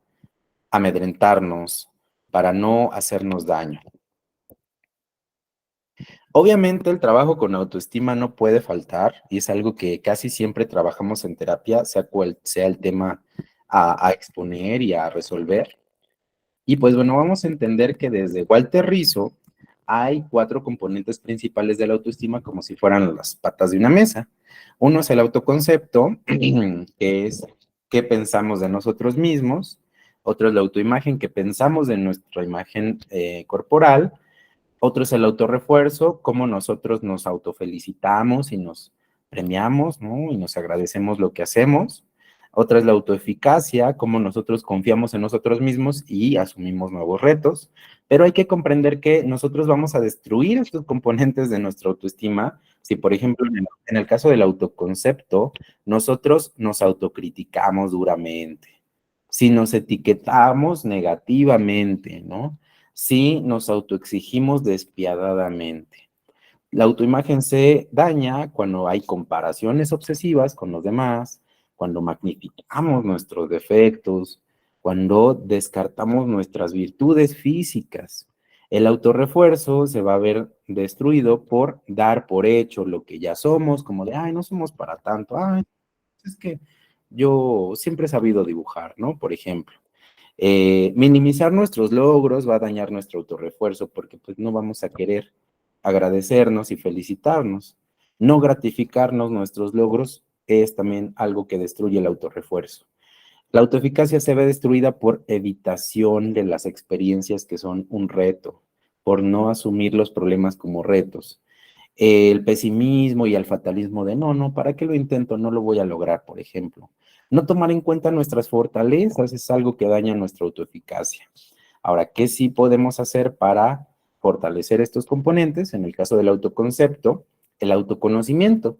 amedrentarnos, para no hacernos daño. Obviamente el trabajo con autoestima no puede faltar y es algo que casi siempre trabajamos en terapia, sea cual sea el tema a exponer y a resolver. Y pues bueno, vamos a entender que desde Walter Rizzo hay 4 componentes principales de la autoestima como si fueran las patas de una mesa. Uno es el autoconcepto, que es qué pensamos de nosotros mismos. Otro es la autoimagen, que pensamos de nuestra imagen corporal. Otro es el autorrefuerzo, cómo nosotros nos autofelicitamos y nos premiamos, ¿no? Y nos agradecemos lo que hacemos. Otra es la autoeficacia, cómo nosotros confiamos en nosotros mismos y asumimos nuevos retos. Pero hay que comprender que nosotros vamos a destruir estos componentes de nuestra autoestima si, por ejemplo, en el caso del autoconcepto, nosotros nos autocriticamos duramente, si nos etiquetamos negativamente, ¿no? Si nos autoexigimos despiadadamente. La autoimagen se daña cuando hay comparaciones obsesivas con los demás, cuando magnificamos nuestros defectos, cuando descartamos nuestras virtudes físicas. El autorrefuerzo se va a ver destruido por dar por hecho lo que ya somos, como de, ay, no somos para tanto, ay, es que yo siempre he sabido dibujar, ¿no? Por ejemplo. Minimizar nuestros logros va a dañar nuestro autorrefuerzo porque pues no vamos a querer agradecernos y felicitarnos. No gratificarnos nuestros logros es también algo que destruye el autorrefuerzo. La autoeficacia se ve destruida por evitación de las experiencias que son un reto, por no asumir los problemas como retos. El pesimismo y el fatalismo de no, ¿para qué lo intento? No lo voy a lograr, por ejemplo. No tomar en cuenta nuestras fortalezas es algo que daña nuestra autoeficacia. Ahora, ¿qué sí podemos hacer para fortalecer estos componentes? En el caso del autoconcepto, el autoconocimiento.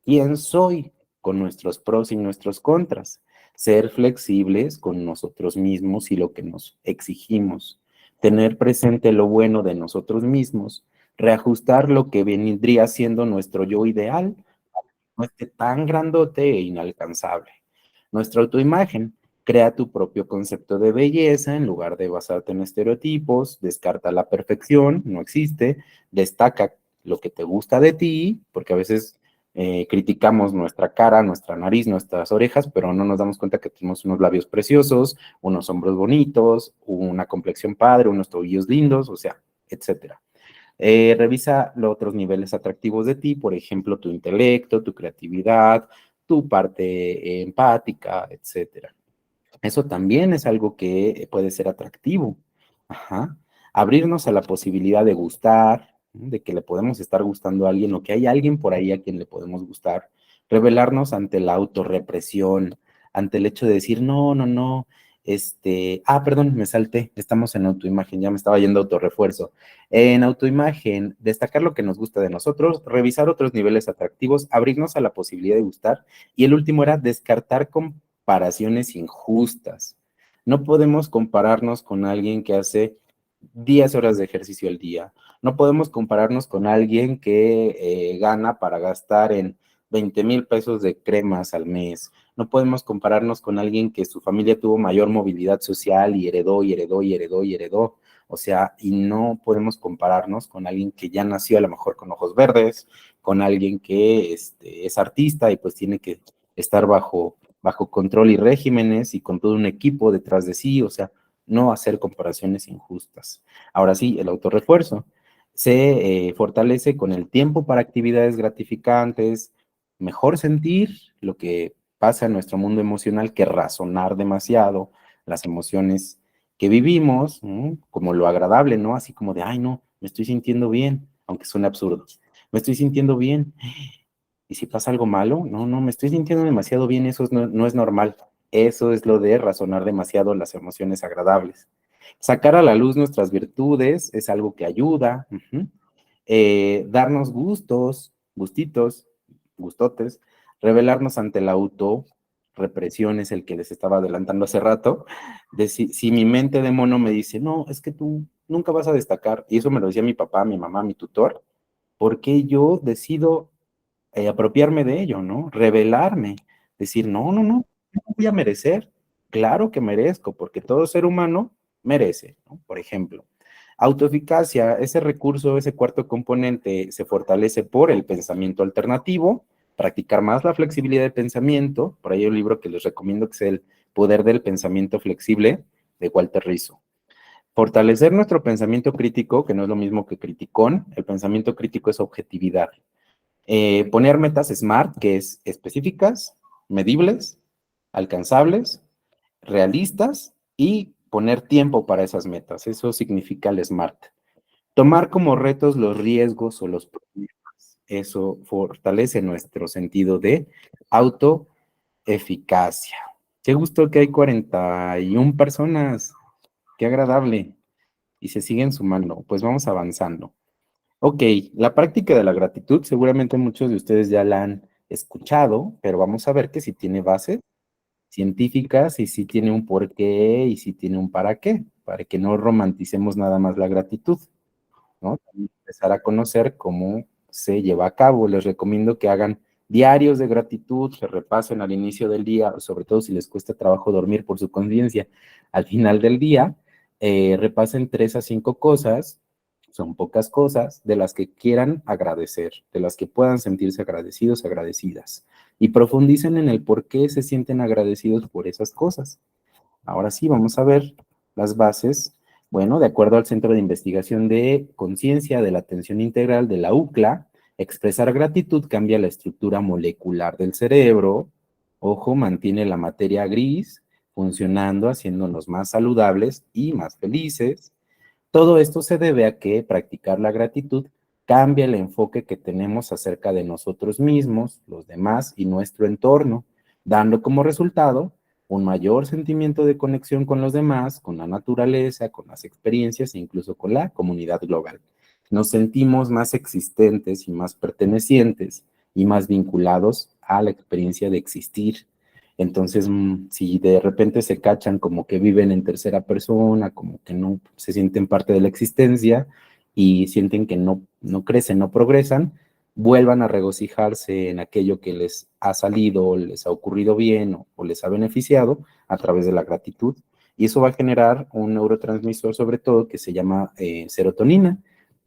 ¿Quién soy? Con nuestros pros y nuestros contras. Ser flexibles con nosotros mismos y lo que nos exigimos. Tener presente lo bueno de nosotros mismos. Reajustar lo que vendría siendo nuestro yo ideal, no esté tan grandote e inalcanzable. Nuestra autoimagen. Crea tu propio concepto de belleza en lugar de basarte en estereotipos, descarta la perfección, no existe, destaca lo que te gusta de ti, porque a veces criticamos nuestra cara, nuestra nariz, nuestras orejas, pero no nos damos cuenta que tenemos unos labios preciosos, unos hombros bonitos, una complexión padre, unos tobillos lindos, o sea, etcétera. Revisa los otros niveles atractivos de ti, por ejemplo, tu intelecto, tu creatividad, tu parte empática, etcétera. Eso también es algo que puede ser atractivo. Ajá. Abrirnos a la posibilidad de gustar, ¿no? De que le podemos estar gustando a alguien o que hay alguien por ahí a quien le podemos gustar. Revelarnos ante la autorrepresión, ante el hecho de decir, no, no, no, perdón, me salté, estamos en autoimagen, ya me estaba yendo a autorrefuerzo. En autoimagen, destacar lo que nos gusta de nosotros, revisar otros niveles atractivos, abrirnos a la posibilidad de gustar, y el último era descartar comparaciones injustas. No podemos compararnos con alguien que hace 10 horas de ejercicio al día. No podemos compararnos con alguien que gana para gastar en 20,000 pesos de cremas al mes. No podemos compararnos con alguien que su familia tuvo mayor movilidad social y heredó, y heredó, y heredó, y heredó. O sea, y no podemos compararnos con alguien que ya nació a lo mejor con ojos verdes, con alguien que es artista y pues tiene que estar bajo control y regímenes y con todo un equipo detrás de sí. O sea, no hacer comparaciones injustas. Ahora sí, el autorrefuerzo se fortalece con el tiempo para actividades gratificantes, mejor sentir lo que pasa en nuestro mundo emocional que razonar demasiado las emociones que vivimos, ¿no? Como lo agradable, ¿no? Así como de, ay, no, me estoy sintiendo bien, aunque suene absurdo. Me estoy sintiendo bien. ¿Y si pasa algo malo? No, no, me estoy sintiendo demasiado bien, eso no es normal. Eso es lo de razonar demasiado las emociones agradables. Sacar a la luz nuestras virtudes es algo que ayuda. Darnos gustos, gustitos, gustotes, revelarnos ante la auto-represión es el que les estaba adelantando hace rato. De si mi mente de mono me dice, no, es que tú nunca vas a destacar, y eso me lo decía mi papá, mi mamá, mi tutor, porque yo decido apropiarme de ello, ¿no? Revelarme, decir, no, no, no, no voy a merecer. Claro que merezco, porque todo ser humano merece, ¿no? Por ejemplo, autoeficacia, ese recurso, ese cuarto componente se fortalece por el pensamiento alternativo, practicar más la flexibilidad de pensamiento, por ahí hay un libro que les recomiendo que es El poder del pensamiento flexible de Walter Rizzo. Fortalecer nuestro pensamiento crítico, que no es lo mismo que criticón, el pensamiento crítico es objetividad. Poner metas SMART, que es específicas, medibles, alcanzables, realistas y poner tiempo para esas metas. Eso significa el SMART. Tomar como retos los riesgos o los problemas. Eso fortalece nuestro sentido de autoeficacia. Qué gusto que hay 41 personas. Qué agradable. Y se siguen sumando. Pues vamos avanzando. Ok, la práctica de la gratitud, seguramente muchos de ustedes ya la han escuchado, pero vamos a ver que si tiene bases científicas y si tiene un porqué y si tiene un para que no romanticemos nada más la gratitud, ¿no? También empezar a conocer cómo se lleva a cabo. Les recomiendo que hagan diarios de gratitud, que repasen al inicio del día, sobre todo si les cuesta trabajo dormir por su conciencia, al final del día, repasen 3 a 5 cosas, son pocas cosas, de las que quieran agradecer, de las que puedan sentirse agradecidos, agradecidas, y profundicen en el por qué se sienten agradecidos por esas cosas. Ahora sí, vamos a ver las bases. Bueno, de acuerdo al Centro de Investigación de Conciencia de la Atención Integral de la UCLA, expresar gratitud cambia la estructura molecular del cerebro. Ojo, mantiene la materia gris funcionando, haciéndonos más saludables y más felices. Todo esto se debe a que practicar la gratitud cambia el enfoque que tenemos acerca de nosotros mismos, los demás y nuestro entorno, dando como resultado un mayor sentimiento de conexión con los demás, con la naturaleza, con las experiencias e incluso con la comunidad global. Nos sentimos más existentes y más pertenecientes y más vinculados a la experiencia de existir. Entonces, si de repente se cachan como que viven en tercera persona, como que no se sienten parte de la existencia y sienten que no crecen, no progresan, vuelvan a regocijarse en aquello que les ha salido, les ha ocurrido bien o les ha beneficiado a través de la gratitud. Y eso va a generar un neurotransmisor sobre todo que se llama serotonina,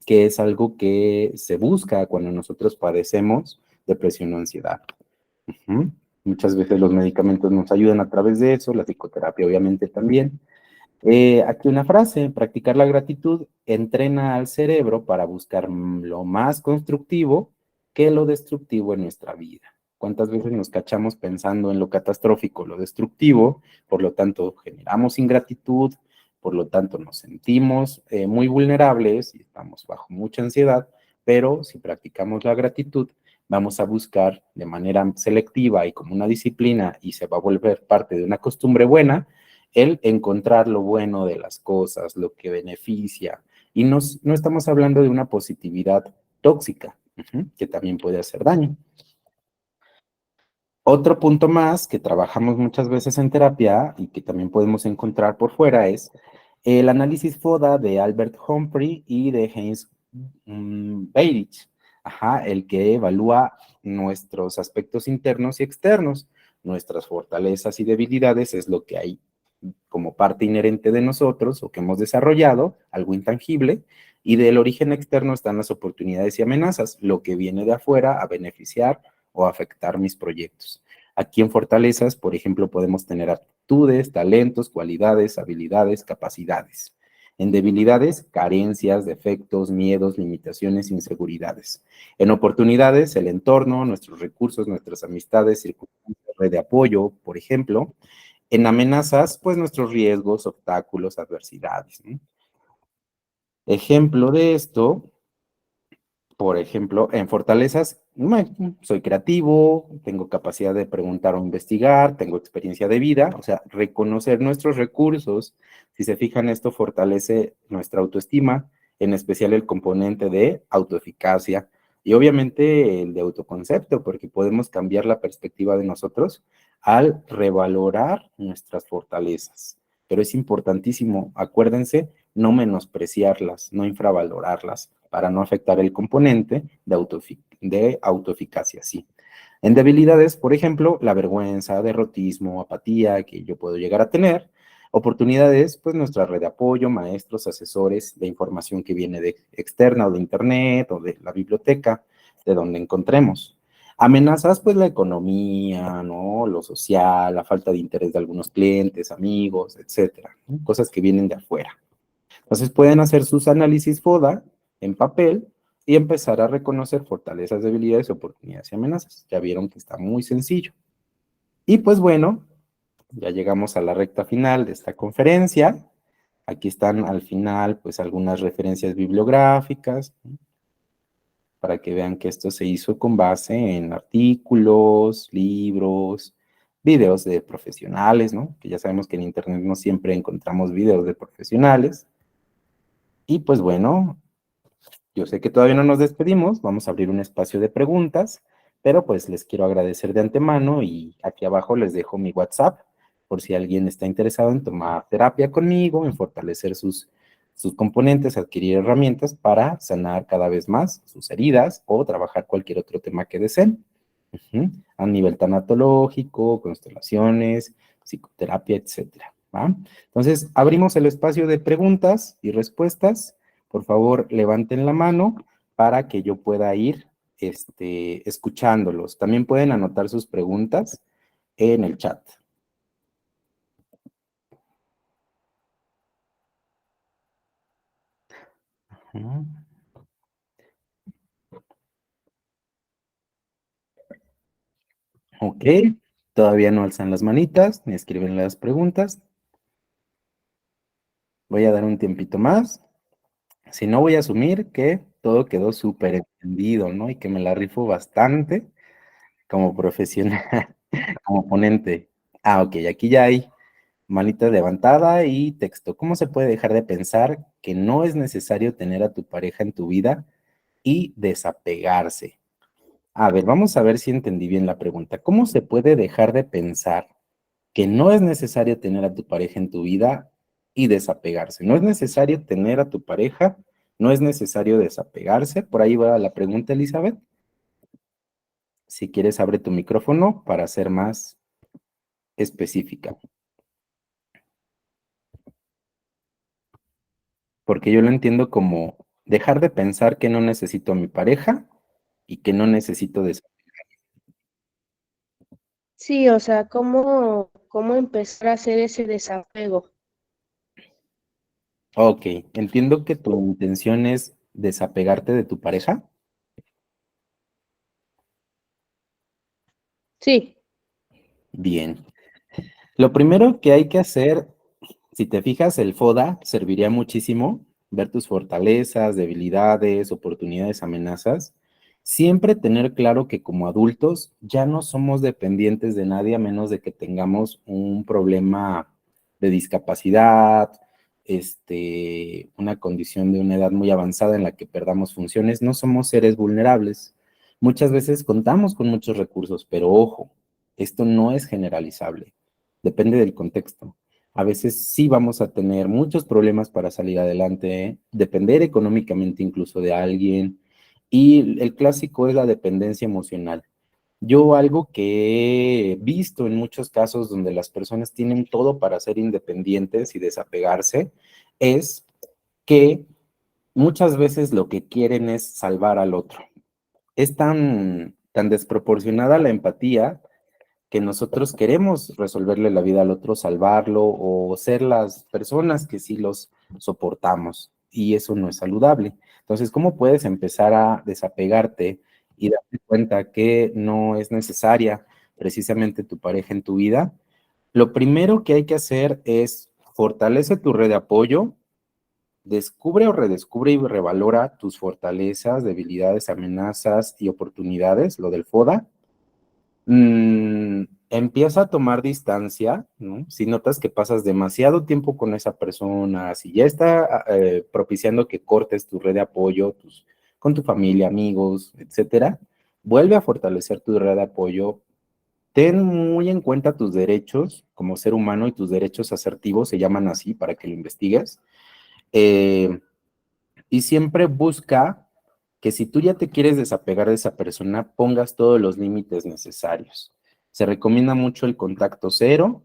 que es algo que se busca cuando nosotros padecemos depresión o ansiedad. Uh-huh. Muchas veces los medicamentos nos ayudan a través de eso, la psicoterapia obviamente también. Aquí una frase, practicar la gratitud entrena al cerebro para buscar lo más constructivo que lo destructivo en nuestra vida. ¿Cuántas veces nos cachamos pensando en lo catastrófico, lo destructivo? Por lo tanto, generamos ingratitud, por lo tanto, nos sentimos muy vulnerables y estamos bajo mucha ansiedad, pero si practicamos la gratitud, vamos a buscar de manera selectiva y como una disciplina y se va a volver parte de una costumbre buena, el encontrar lo bueno de las cosas, lo que beneficia. Y no estamos hablando de una positividad tóxica, que también puede hacer daño. Otro punto más que trabajamos muchas veces en terapia y que también podemos encontrar por fuera es el análisis FODA de Albert Humphrey y de Heinz Beirich, el que evalúa nuestros aspectos internos y externos, nuestras fortalezas y debilidades, es lo que hay como parte inherente de nosotros o que hemos desarrollado, algo intangible, y del origen externo están las oportunidades y amenazas, lo que viene de afuera a beneficiar o afectar mis proyectos. Aquí en fortalezas, por ejemplo, podemos tener aptitudes, talentos, cualidades, habilidades, capacidades. En debilidades, carencias, defectos, miedos, limitaciones, inseguridades. En oportunidades, el entorno, nuestros recursos, nuestras amistades, circunstancias, red de apoyo, por ejemplo. En amenazas, pues nuestros riesgos, obstáculos, adversidades, ¿no? Ejemplo de esto, por ejemplo, en fortalezas, soy creativo, tengo capacidad de preguntar o investigar, tengo experiencia de vida, o sea, reconocer nuestros recursos. Si se fijan, esto fortalece nuestra autoestima, en especial el componente de autoeficacia y obviamente el de autoconcepto, porque podemos cambiar la perspectiva de nosotros al revalorar nuestras fortalezas. Pero es importantísimo, acuérdense, no menospreciarlas, no infravalorarlas, para no afectar el componente de autoeficacia, sí. En debilidades, por ejemplo, la vergüenza, derrotismo, apatía que yo puedo llegar a tener. Oportunidades, pues nuestra red de apoyo, maestros, asesores, de información que viene de externa o de internet o de la biblioteca, de donde encontremos. Amenazas, pues la economía, ¿no? Lo social, la falta de interés de algunos clientes, amigos, etcétera, ¿no? Cosas que vienen de afuera. Entonces pueden hacer sus análisis FODA en papel y empezar a reconocer fortalezas, debilidades, oportunidades y amenazas. Ya vieron que está muy sencillo. Y pues bueno, ya llegamos a la recta final de esta conferencia. Aquí están al final pues algunas referencias bibliográficas, ¿no? Para que vean que esto se hizo con base en artículos, libros, videos de profesionales, ¿no? Que ya sabemos que en internet no siempre encontramos videos de profesionales. Y pues bueno, yo sé que todavía no nos despedimos, vamos a abrir un espacio de preguntas, pero pues les quiero agradecer de antemano y aquí abajo les dejo mi WhatsApp por si alguien está interesado en tomar terapia conmigo, en fortalecer sus componentes, adquirir herramientas para sanar cada vez más sus heridas o trabajar cualquier otro tema que deseen. A nivel tanatológico, constelaciones, psicoterapia, etcétera, ¿va? Entonces, abrimos el espacio de preguntas y respuestas. Por favor, levanten la mano para que yo pueda ir escuchándolos. También pueden anotar sus preguntas en el chat. Ok, todavía no alzan las manitas ni escriben las preguntas. Voy a dar un tiempito más. Si no, voy a asumir que todo quedó súper entendido, ¿no? Y que me la rifo bastante como profesional, como ponente. Ok, aquí ya hay manita levantada y texto. ¿Cómo se puede dejar de pensar que no es necesario tener a tu pareja en tu vida y desapegarse? A ver, vamos a ver si entendí bien la pregunta. ¿Cómo se puede dejar de pensar que no es necesario tener a tu pareja en tu vida y desapegarse? No es necesario tener a tu pareja, no es necesario desapegarse. Por ahí va la pregunta, Elizabeth. Si quieres, abre tu micrófono para ser más específica. Porque yo lo entiendo como dejar de pensar que no necesito a mi pareja y que no necesito de... Sí, o sea, ¿cómo empezar a hacer ese desapego? Ok, entiendo que tu intención es desapegarte de tu pareja. Sí, Bien. Lo primero que hay que hacer, si te fijas, el FODA serviría muchísimo ver tus fortalezas, debilidades, oportunidades, amenazas. Siempre tener claro que como adultos ya no somos dependientes de nadie a menos de que tengamos un problema de discapacidad, una condición de una edad muy avanzada en la que perdamos funciones. No somos seres vulnerables. Muchas veces contamos con muchos recursos, pero ojo, esto no es generalizable. Depende del contexto. A veces sí vamos a tener muchos problemas para salir adelante, depender económicamente incluso de alguien, y el clásico es la dependencia emocional. Yo algo que he visto en muchos casos donde las personas tienen todo para ser independientes y desapegarse, es que muchas veces lo que quieren es salvar al otro. Es tan desproporcionada la empatía que nosotros queremos resolverle la vida al otro, salvarlo o ser las personas que sí los soportamos, y eso no es saludable. Entonces, ¿cómo puedes empezar a desapegarte y darte cuenta que no es necesaria precisamente tu pareja en tu vida? Lo primero que hay que hacer es fortalece tu red de apoyo, descubre o redescubre y revalora tus fortalezas, debilidades, amenazas y oportunidades, lo del FODA. Empieza a tomar distancia, ¿no? Si notas que pasas demasiado tiempo con esa persona, si ya está propiciando que cortes tu red de apoyo con tu familia, amigos, etcétera, vuelve a fortalecer tu red de apoyo. Ten muy en cuenta tus derechos como ser humano, y tus derechos asertivos se llaman así para que lo investigues. Eh, y siempre busca que si tú ya te quieres desapegar de esa persona, pongas todos los límites necesarios. Se recomienda mucho el contacto cero,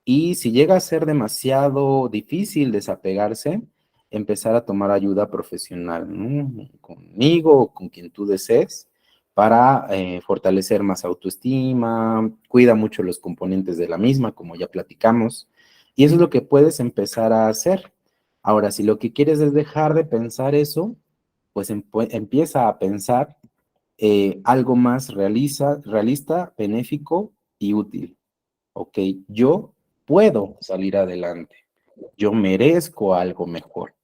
y si llega a ser demasiado difícil desapegarse, empezar a tomar ayuda profesional, ¿no? Conmigo o con quien tú desees, para fortalecer más autoestima. Cuida mucho los componentes de la misma, como ya platicamos, y eso es lo que puedes empezar a hacer. Ahora, si lo que quieres es dejar de pensar eso, pues empieza a pensar algo más realista, benéfico y útil. Ok, yo puedo salir adelante, yo merezco algo mejor,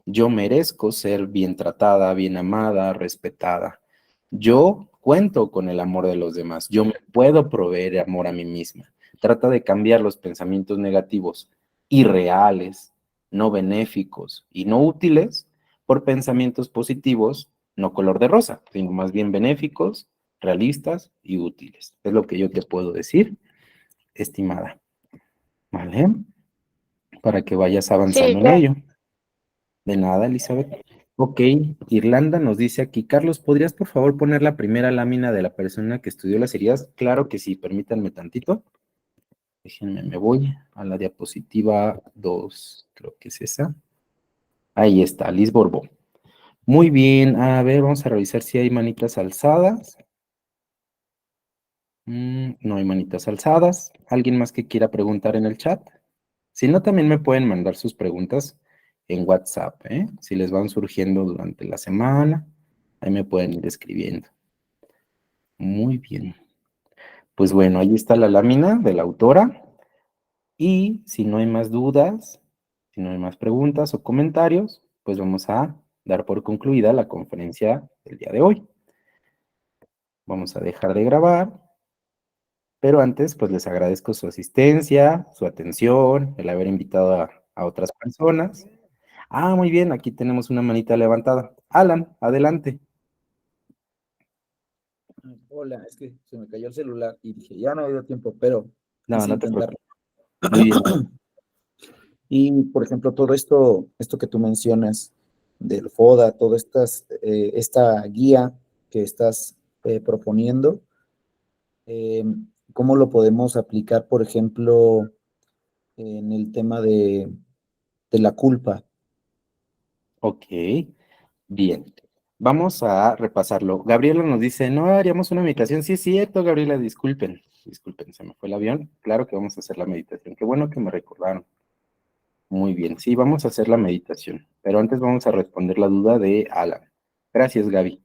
yo merezco ser bien tratada, bien amada, respetada. Yo cuento con el amor de los demás, yo me puedo proveer amor a mí misma. Trata de cambiar los pensamientos negativos, irreales, no benéficos y no útiles, por pensamientos positivos, no color de rosa, sino más bien benéficos, realistas y útiles. Es lo que yo te puedo decir, estimada. ¿Vale? Para que vayas Sí, avanzando en claro. ello. De nada, Elizabeth. Ok, Irlanda nos dice aquí, Carlos, ¿podrías por favor poner la primera lámina de la persona que estudió las heridas? Claro que sí, permítanme tantito. Déjenme, me voy a la diapositiva 2, creo que es esa. Ahí está, Liz Borbó. Muy bien, a ver, vamos a revisar si hay manitas alzadas. No hay manitas alzadas. ¿Alguien más que quiera preguntar en el chat? Si no, también me pueden mandar sus preguntas en WhatsApp, ¿eh? Si les van surgiendo durante la semana, ahí me pueden ir escribiendo. Muy bien. Pues bueno, ahí está la lámina de la autora. Y si no hay más dudas, si no hay más preguntas o comentarios, pues vamos a dar por concluida la conferencia del día de hoy. Vamos a dejar de grabar, pero antes, pues les agradezco su asistencia, su atención, el haber invitado a otras personas. Ah, muy bien, aquí tenemos una manita levantada. Alan, adelante. Hola, es que se me cayó el celular y dije, ya no ha habido tiempo, pero No, quise no te intentarlo. preocupes. Muy bien. Y, por ejemplo, todo esto que tú mencionas del FODA, toda esta guía que estás proponiendo, eh, ¿cómo lo podemos aplicar, por ejemplo, en el tema de la culpa? Ok, bien. Vamos a repasarlo. Gabriela nos dice, no haríamos una meditación. Sí, es cierto, Gabriela, disculpen, se me fue el avión. Claro que vamos a hacer la meditación. Qué bueno que me recordaron. Muy bien, sí, vamos a hacer la meditación, pero antes vamos a responder la duda de Alan. Gracias, Gaby.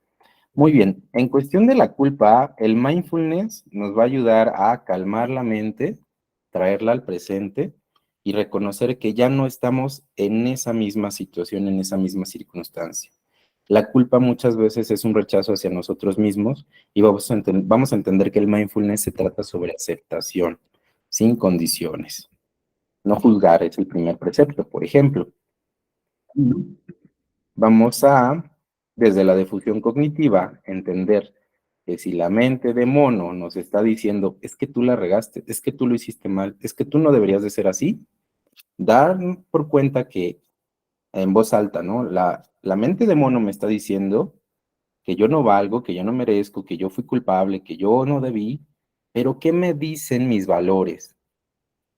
Muy bien, en cuestión de la culpa, el mindfulness nos va a ayudar a calmar la mente, traerla al presente y reconocer que ya no estamos en esa misma situación, en esa misma circunstancia. La culpa muchas veces es un rechazo hacia nosotros mismos y vamos a entender que el mindfulness se trata sobre aceptación, sin condiciones. No juzgar es el primer precepto, por ejemplo. Vamos a, desde la difusión cognitiva, entender que si la mente de mono nos está diciendo, es que tú la regaste, es que tú lo hiciste mal, es que tú no deberías de ser así, dar por cuenta que en voz alta, ¿no? La mente de mono me está diciendo que yo no valgo, que yo no merezco, que yo fui culpable, que yo no debí, pero ¿qué me dicen mis valores?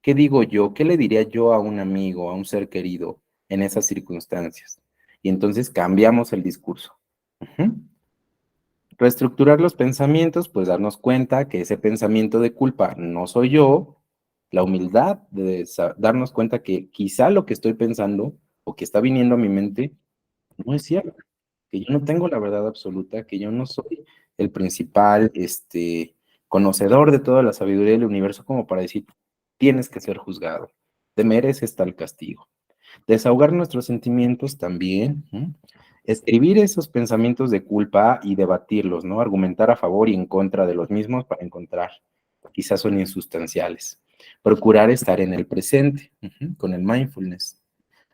¿Qué digo yo? ¿Qué le diría yo a un amigo, a un ser querido en esas circunstancias? Y entonces cambiamos el discurso. Ujú. Reestructurar los pensamientos, pues darnos cuenta que ese pensamiento de culpa no soy yo, la humildad de darnos cuenta que quizá lo que estoy pensando o que está viniendo a mi mente no es cierto, que yo no tengo la verdad absoluta, que yo no soy el principal, conocedor de toda la sabiduría del universo como para decir, tienes que ser juzgado, te mereces tal castigo. Desahogar nuestros sentimientos también, ¿no? Escribir esos pensamientos de culpa y debatirlos, ¿no? Argumentar a favor y en contra de los mismos para encontrar, quizás son insustanciales. Procurar estar en el presente, con el mindfulness.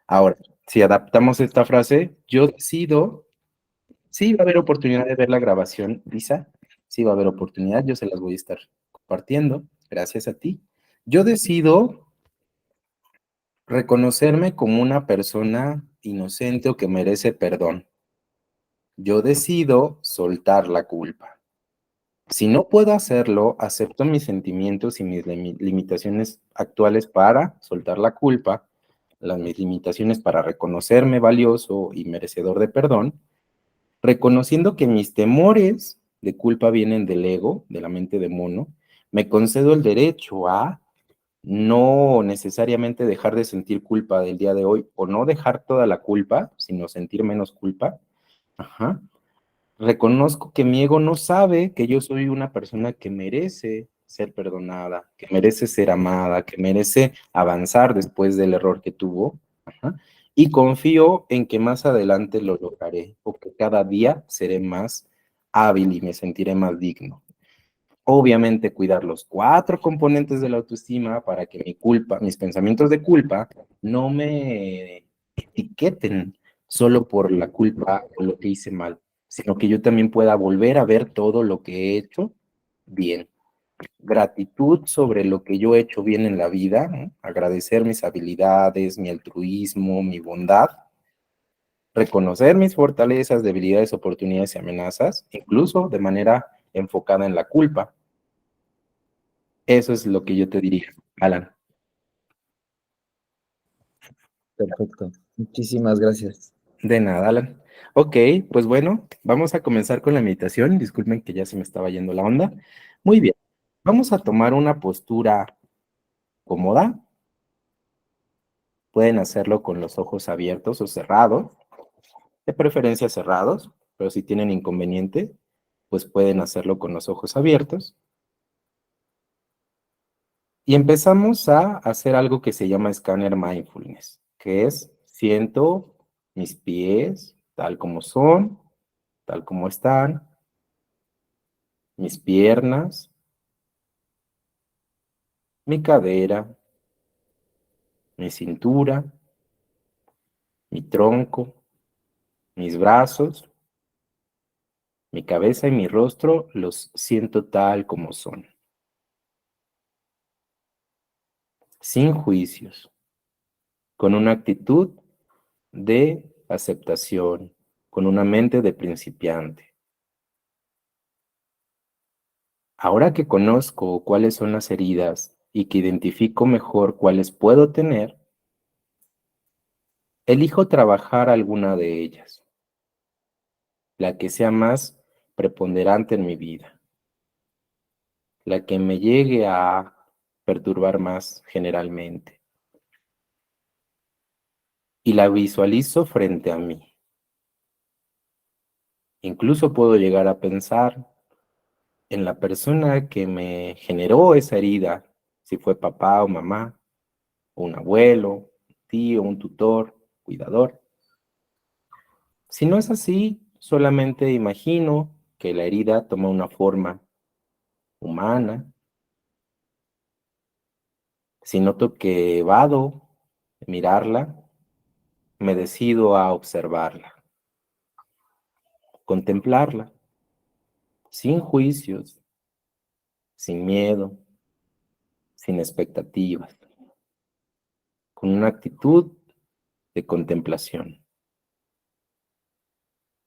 Ahora, si adaptamos esta frase, yo decido, sí va a haber oportunidad de ver la grabación, Lisa, sí va a haber oportunidad, yo se las voy a estar compartiendo, gracias a ti. Yo decido reconocerme como una persona inocente o que merece perdón. Yo decido soltar la culpa. Si no puedo hacerlo, acepto mis sentimientos y mis limitaciones actuales para soltar la culpa, mis limitaciones para reconocerme valioso y merecedor de perdón, reconociendo que mis temores de culpa vienen del ego, de la mente de mono, me concedo el derecho a no necesariamente dejar de sentir culpa del día de hoy o no dejar toda la culpa, sino sentir menos culpa. Ajá. Reconozco que mi ego no sabe que yo soy una persona que merece ser perdonada, que merece ser amada, que merece avanzar después del error que tuvo. Ajá. Y confío en que más adelante lo lograré, o que cada día seré más hábil y me sentiré más digno. Obviamente cuidar los 4 componentes de la autoestima para que mi culpa, mis pensamientos de culpa no me etiqueten solo por la culpa o lo que hice mal, sino que yo también pueda volver a ver todo lo que he hecho bien. Gratitud sobre lo que yo he hecho bien en la vida, ¿no? Agradecer mis habilidades, mi altruismo, mi bondad, reconocer mis fortalezas, debilidades, oportunidades y amenazas, incluso de manera enfocada en la culpa. Eso es lo que yo te diría, Alan. Perfecto. Muchísimas gracias. De nada, Alan. Ok, pues bueno, vamos a comenzar con la meditación. Disculpen que ya se me estaba yendo la onda. Muy bien. Vamos a tomar una postura cómoda. Pueden hacerlo con los ojos abiertos o cerrados. De preferencia cerrados, pero si tienen inconveniente, pues pueden hacerlo con los ojos abiertos. Y empezamos a hacer algo que se llama escáner mindfulness, que es siento mis pies tal como son, tal como están, mis piernas, mi cadera, mi cintura, mi tronco, mis brazos, mi cabeza y mi rostro los siento tal como son, sin juicios, con una actitud de aceptación, con una mente de principiante. Ahora que conozco cuáles son las heridas y que identifico mejor cuáles puedo tener, elijo trabajar alguna de ellas, la que sea más preponderante en mi vida, la que me llegue a perturbar más generalmente. Y la visualizo frente a mí. Incluso puedo llegar a pensar en la persona que me generó esa herida, si fue papá o mamá, un abuelo, un tío, un tutor, cuidador. Si no es así, solamente imagino que la herida toma una forma humana. Si noto que evado mirarla, me decido a observarla, contemplarla, sin juicios, sin miedo, sin expectativas, con una actitud de contemplación.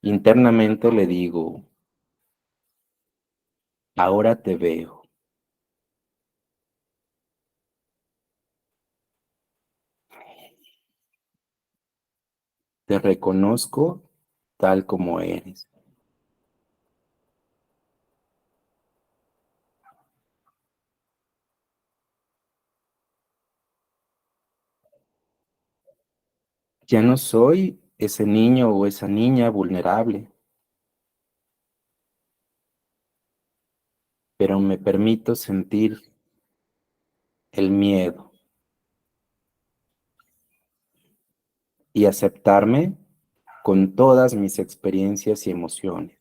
Internamente le digo, ahora te veo. Te reconozco tal como eres. Ya no soy ese niño o esa niña vulnerable, pero me permito sentir el miedo y aceptarme con todas mis experiencias y emociones.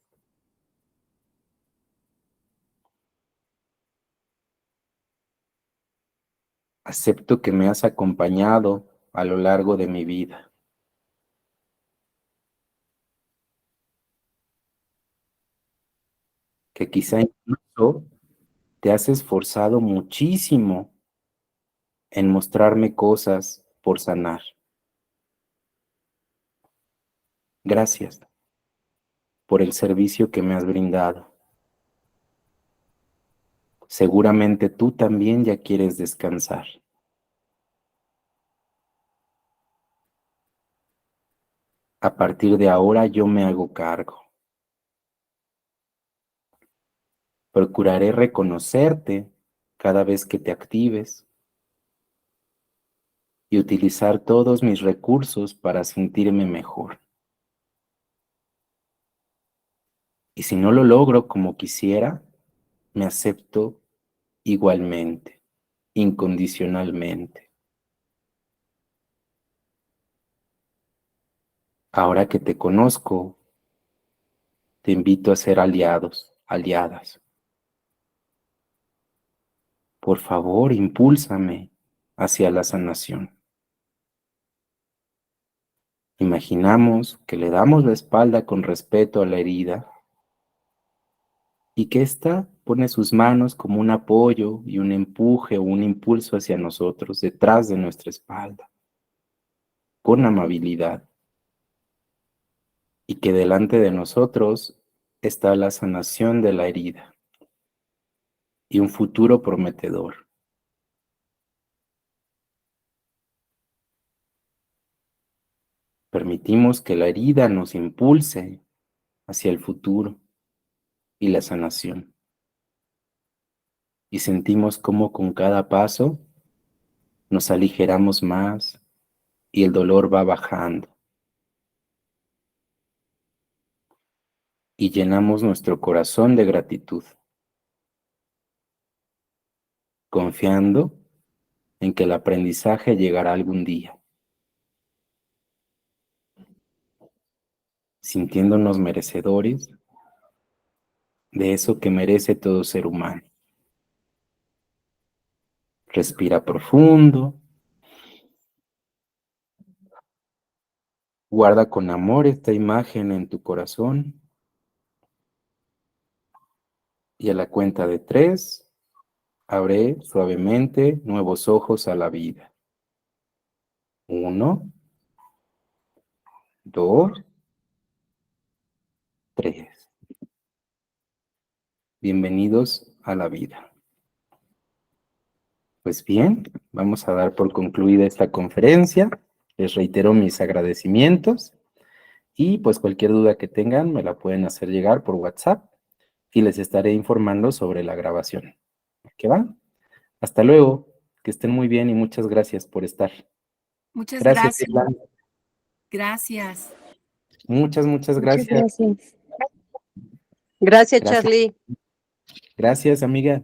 Acepto que me has acompañado a lo largo de mi vida, que quizá incluso te has esforzado muchísimo en mostrarme cosas por sanar. Gracias por el servicio que me has brindado. Seguramente tú también ya quieres descansar. A partir de ahora yo me hago cargo. Procuraré reconocerte cada vez que te actives y utilizar todos mis recursos para sentirme mejor. Y si no lo logro como quisiera, me acepto igualmente, incondicionalmente. Ahora que te conozco, te invito a ser aliados, aliadas. Por favor, impúlsame hacia la sanación. Imaginamos que le damos la espalda con respeto a la herida y que ésta pone sus manos como un apoyo y un empuje o un impulso hacia nosotros, detrás de nuestra espalda, con amabilidad. Y que delante de nosotros está la sanación de la herida y un futuro prometedor. Permitimos que la herida nos impulse hacia el futuro y la sanación. Y sentimos cómo con cada paso nos aligeramos más y el dolor va bajando. Y llenamos nuestro corazón de gratitud, confiando en que el aprendizaje llegará algún día, sintiéndonos merecedores de eso que merece todo ser humano. Respira profundo, guarda con amor esta imagen en tu corazón y a la cuenta de 3, abre suavemente nuevos ojos a la vida. 1, 2, 3. Bienvenidos a la vida. Pues bien, vamos a dar por concluida esta conferencia. Les reitero mis agradecimientos y pues cualquier duda que tengan me la pueden hacer llegar por WhatsApp y les estaré informando sobre la grabación. ¿Qué va? Hasta luego, que estén muy bien y muchas gracias por estar. Muchas Gracias, gracias. Irlanda. Gracias. Muchas Muchas gracias. gracias. Gracias, Gracias. Charlie. Gracias, amiga.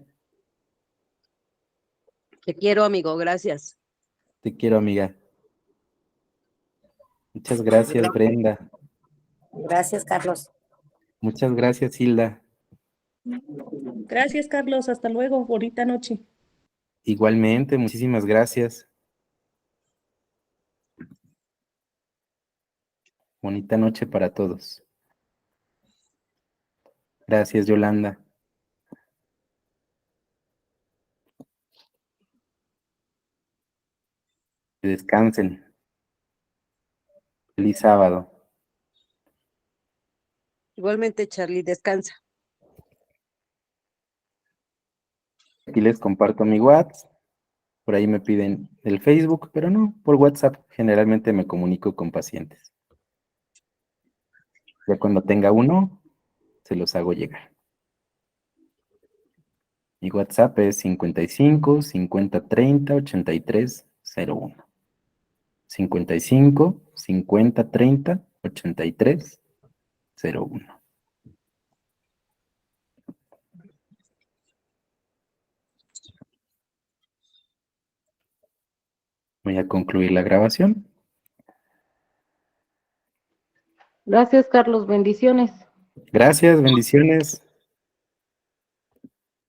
Te quiero, amigo. Gracias. Te quiero, amiga. Muchas gracias, Brenda. Gracias, Carlos. Muchas gracias, Hilda. Gracias, Carlos. Hasta luego. Bonita noche. Igualmente, muchísimas gracias. Bonita noche para todos. Gracias, Yolanda. Que descansen. Feliz sábado. Igualmente, Charlie, descansa. Aquí les comparto mi WhatsApp. Por ahí me piden el Facebook, pero no, por WhatsApp generalmente me comunico con pacientes. Ya cuando tenga uno, se los hago llegar. Mi WhatsApp es 55 50 30 83 01. 55 50 30 83 01. Voy a concluir la grabación. Gracias, Carlos. Bendiciones. Gracias, bendiciones.